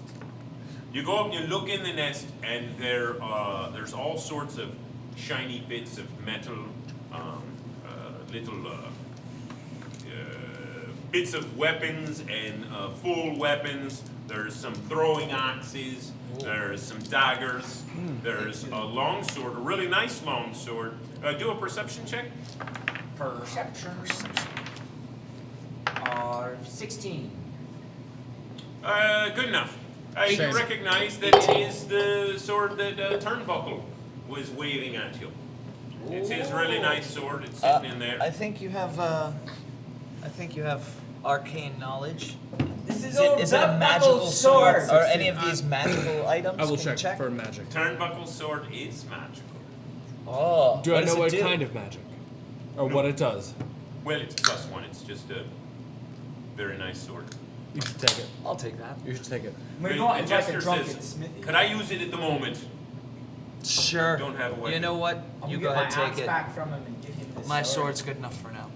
You go up and you look in the nest, and there's all sorts of shiny bits of metal, little bits of weapons and full weapons. There's some throwing axes. There's some daggers. There's a longsword, a really nice longsword. Do a perception check. Perception. 16. Good enough. You Shame. recognize that it is the sword that Turnbuckle was waving at you. It's his really nice sword. It's sitting in there. I think you have arcane knowledge. This is Is it a magical sword? sword. Are any of these magical items? I will Can you check for magic. Turnbuckle's sword is magical. Oh. Do I does know it what do? kind of magic? Or what it does? Well, it's +1. It's just a very nice sword. You should take it. I'll take that. You should take it. We're Well, not the like a jester drunken says, smithy. could I use it at the moment? Sure. Don't have a weapon. You know what? I'm You gonna go get ahead, my take axe it. back from him and give him this My sword. sword's good enough for now.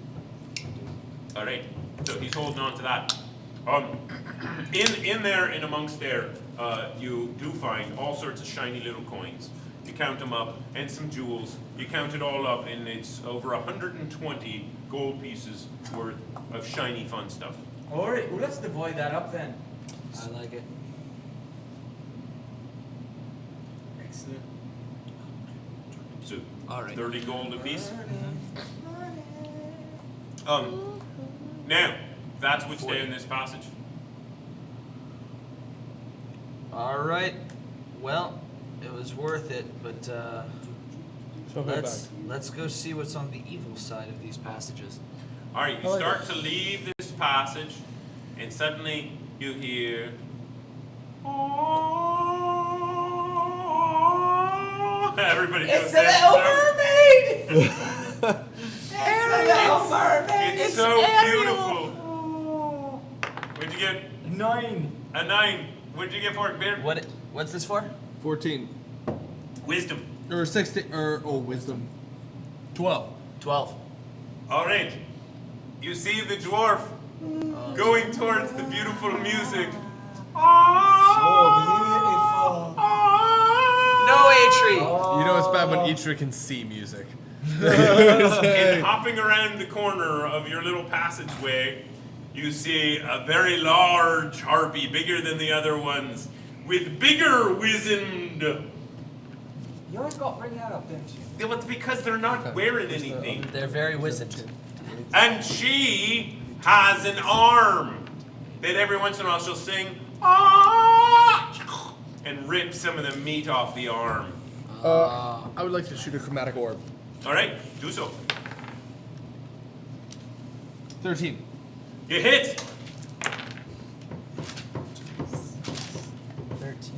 All right. So he's holding on to that. In there, in amongst there, you do find all sorts of shiny little coins. You count them up, and some jewels. You count it all up, and it's over 120 gold pieces worth of shiny fun stuff. Alright, well, let's divide that up then. I like it. Excellent. So All right. 30 gold apiece. Now, that's what's there in this passage. All right. Well, it was worth it, but Show me let's go see what's on the evil side of these passages. All right, you start to leave this passage, and suddenly you hear. Everybody It's goes the down. little mermaid! It's the little mermaid! It's so beautiful. What'd you get? 9. A 9. What'd you get for it, Beard? What's this for? 14. Wisdom. Or 16. Wisdom. 12. 12. All right. You see the dwarf going towards the beautiful music. No, Eitree. You know it's bad when Eitree can see music. And hopping around the corner of your little passageway, you see a very large harpy, bigger than the other ones, with bigger wizened. You always got to bring that up, don't you? Well, it's because they're not wearing anything. They're very wizened. And she has an arm that every once in a while she'll sing, "Ah!" and rip some of the meat off the arm. I would like to shoot a chromatic orb. All right, do so. 13. You hit. 13.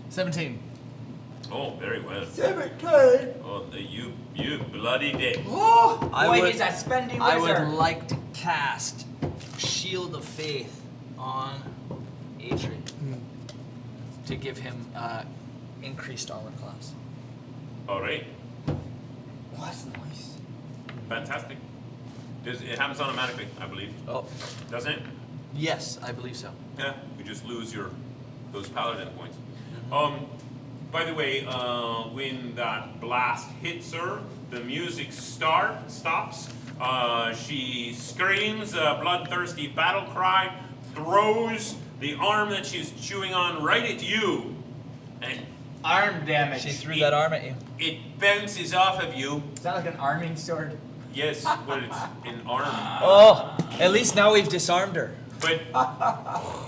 17. Oh, very well. 17! Oh, you bloody did. Oh! I Boy, would- he's a spendy I wizard. would like to cast Shield of Faith on Eitree to give him increased armor class. All right, Oh, that's nice. fantastic. It happens automatically, I believe. Oh, Doesn't it? yes, I believe so. Yeah, you just lose those paladin points. By the way, when that blast hits her, the music stops. She screams a bloodthirsty battle cry, throws the arm that she's chewing on right at you, and Arm damage. She threw that arm at you. it bounces off of you. Is that like an arming sword? Yes, well, it's an arm. Oh, at least now we've disarmed her. But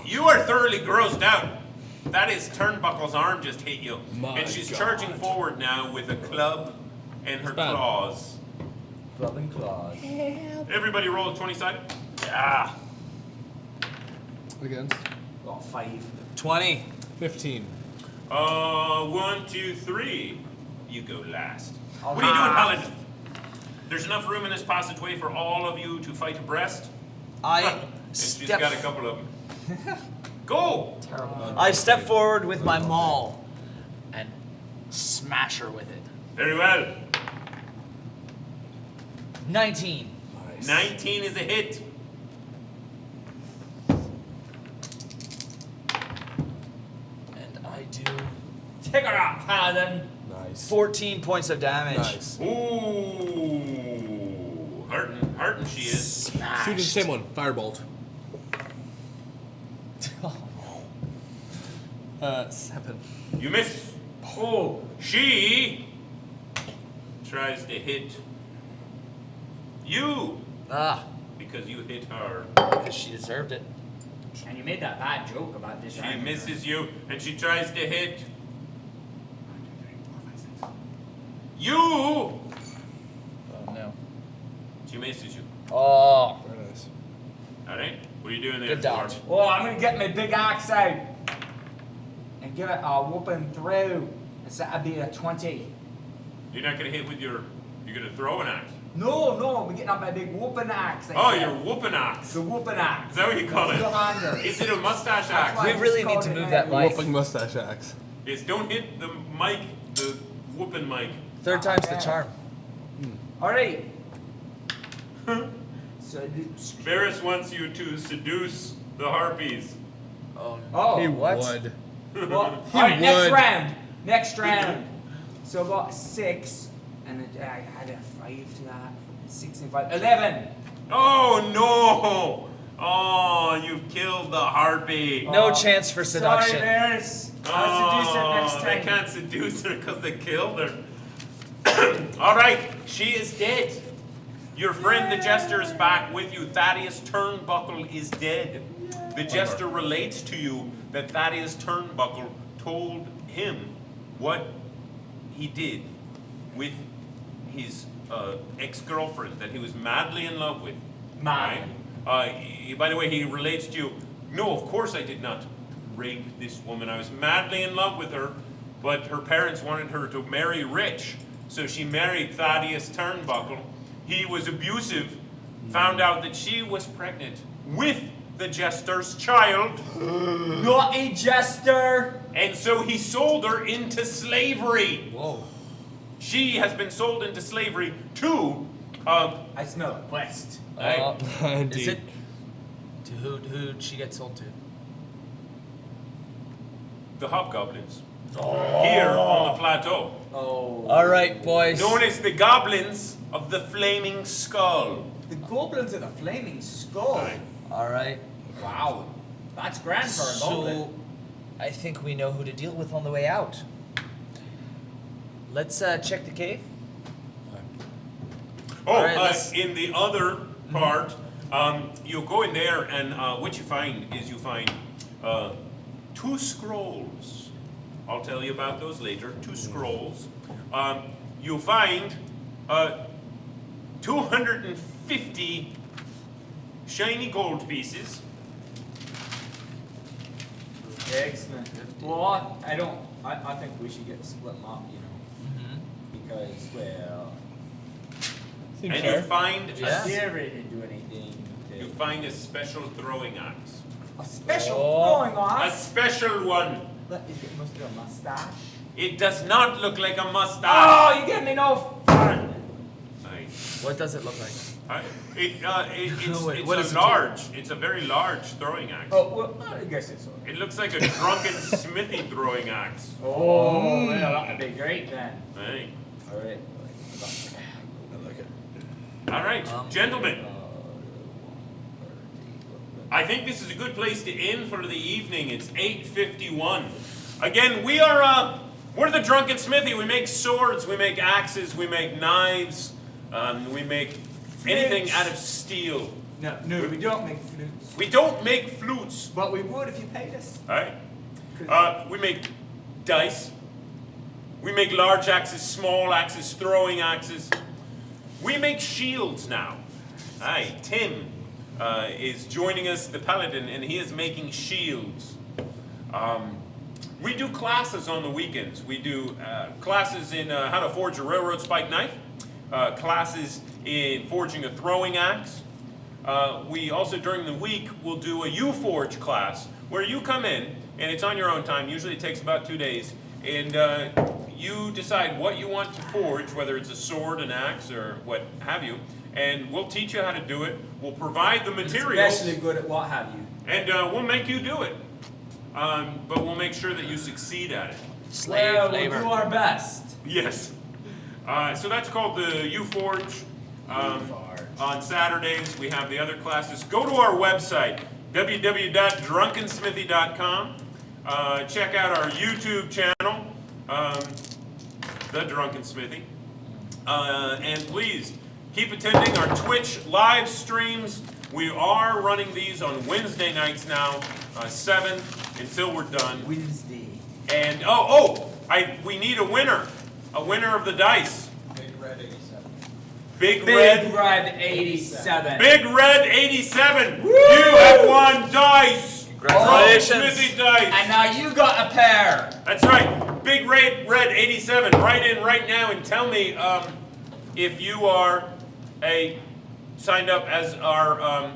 you are thoroughly grossed out. That is Turnbuckle's arm just hit you. My And she's God. charging forward now with a club and her bad. claws. Club and claws. Everybody roll a 20-sided. Yeah. Against. Got 5. 20. 15. 1, 2, 3. You go last. What are you doing, Paladin? There's enough room in this passageway for all of you to fight abreast. I And she's got a couple of them. Go! Terrible. I step forward with my maul and smash her with it. Very well. 19. 19 is a hit. And I do Take her out, Paladin. Nice. 14 points of damage. Nice. Ooh. Hurting she is. Smash. Shoot the same one. Firebolt. 7. You miss. Oh, She tries to hit you Ah, because you hit her. because she deserved it. and you made that bad joke about this. She misses you, and she tries to hit you. Oh no. She misses you. Oh, Very nice. All right. What are you doing there? good dodge. Oh, I'm gonna get my big axe out and give it a whooping through. It's that'd be a 20. You're not gonna hit with your. You're gonna throw an axe. No, I'm getting up my big whooping axe. I Oh, said. your whooping axe. The whooping axe. Is that what you call it? The hanger. Is it a mustache That's axe? why We I just really need called to it move an that axe. mic. Whooping mustache axe. Yes. Don't hit the mic. The whooping mic. Third time's the Okay. charm. All right. So, Varys wants you to seduce the harpies. oh, He what? would. well, all He right, next would. round. Next round. So I got 6, and I had a 5 to that. 6 and 5. 11. Oh no! Oh, you've killed the harpy. No chance for seduction. Sorry, Varys. I'll seduce her next They time. can't seduce her because they killed her. All right, she is dead. Your friend the Jester is back with you. Thaddeus Turnbuckle is dead. The Jester relates to you that Thaddeus Turnbuckle told him what he did with his ex-girlfriend that he was madly in love with. Madly. Right? By the way, he relates to you. No, of course I did not rape this woman. I was madly in love with her, but her parents wanted her to marry rich, so she married Thaddeus Turnbuckle. He was abusive, found out that she was pregnant with the Jester's child, Not a jester. and so he sold her into slavery. Whoa. She has been sold into slavery to I smell a quest. Hey. Is Indeed. it to who'd she get sold to? the hobgoblins here on the plateau, Oh. All right, boys. known as the goblins of the Flaming Skull. The goblins of the flaming skull. Aye. All right. Wow. That's grand for a goblin. So, I think we know who to deal with on the way out. Let's check the cave. Oh, All right, let's- in the other part, you go in there, and what you find is you find 2 scrolls. I'll tell you about those later. 2 scrolls. You'll find 250 shiny gold pieces. Excellent. Well, I don't. I think we should get split them up, you know, because well, Seems And fair. you find Yeah. they're ready to do anything. you find a special throwing axe. A special Oh. throwing A on. special one. It must be a mustache. It does not look like a mustache. Oh, you give me no fun. Nice. What does it look like? It's, Wait, it's what a does it do? large. It's a very large throwing axe. Oh, well, I guess it's. It looks like a drunken Smithy throwing axe. Oh, well, that'd be great then. Hey. All right. I like it. All right, gentlemen. I think this is a good place to end for the evening. It's 8:51. Again, we're the Drunken Smithy. We make swords, we make axes, we make knives, we make anything Flutes. out of steel. No, we don't make flutes. We don't make flutes, But we would if you paid us. all right? We make dice. We make large axes, small axes, throwing axes. We make shields now. Aye, Tim is joining us, the paladin, and he is making shields. We do classes on the weekends. We do classes in how to forge a railroad spike knife, classes in forging a throwing axe. We also, during the week, will do a U-Forge class where you come in, and it's on your own time. Usually it takes about 2 days. And you decide what you want to forge, whether it's a sword, an axe, or what have you. And we'll teach you how to do it. We'll provide the materials. Especially good at what have you. And we'll make you do it. But we'll make sure that you succeed at it. Slave Well, labor. we'll do our best. Yes. So that's called the U-Forge. On Saturdays, we have the other classes. Go to our website, www.drunkensmithy.com. Check out our YouTube channel, The Drunken Smithy. And please, keep attending our Twitch live streams. We are running these on Wednesday nights now, 7 until we're done. Wednesday. And, we need a winner of the dice. Big Red 87. Big Big Red. Red 87. Big Red 87. You have won dice. Congratulations. Drunken Smithy dice. And now you got a pair. That's right. Big Red 87. Write in right now and tell me if you are signed up as our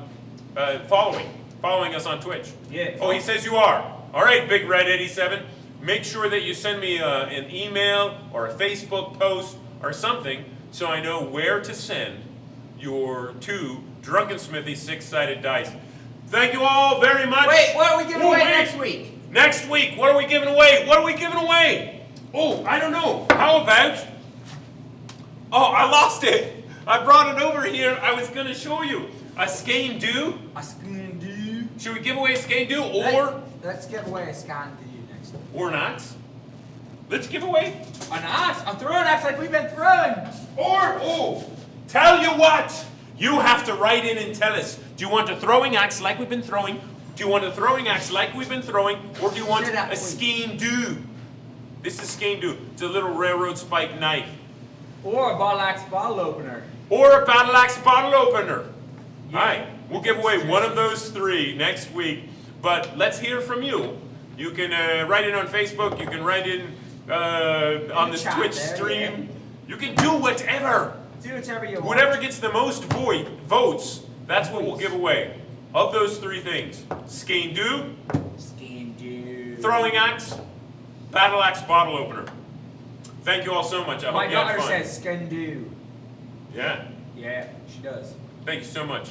following us on Twitch. Yeah. Oh, he says you are. All right, Big Red 87. Make sure that you send me an email or a Facebook post or something so I know where to send your 2 Drunken Smithy 6-sided dice. Thank you all very much. Wait, what are we giving Oh, away wait. next week? Next week, what are we giving away? What are we giving away? Oh, I don't know. How about... Oh, I lost it. I brought it over here. I was going to show you. A Skein Do. A scan do. Should we give away a Skein Do or Let's give away a scan do next week. an axe? Let's give away. An axe? A throwing axe like we've been throwing. Tell you what. You have to write in and tell us. Do you want a throwing axe like we've been throwing? Do you want a throwing axe like we've been throwing? Or do you want Say that, a please. Skein Do? This is Skein Do. It's a little railroad spike knife. Or a bottle axe bottle opener. Or a battle axe bottle opener. Yeah. All right, we'll give away one of those 3 next week. But let's hear from you. You can write in on Facebook. You can write in on this chat Twitch there, stream. yeah. You can do whatever. Do whatever you want. Whatever gets the most votes, that's what we'll give away. Of those 3 things: Skein Do, Scan do. throwing axe, battle axe bottle opener. Thank you all so much. I My hope you had daughter fun. says scan do. Yeah. Yeah, she does. Thank you so much.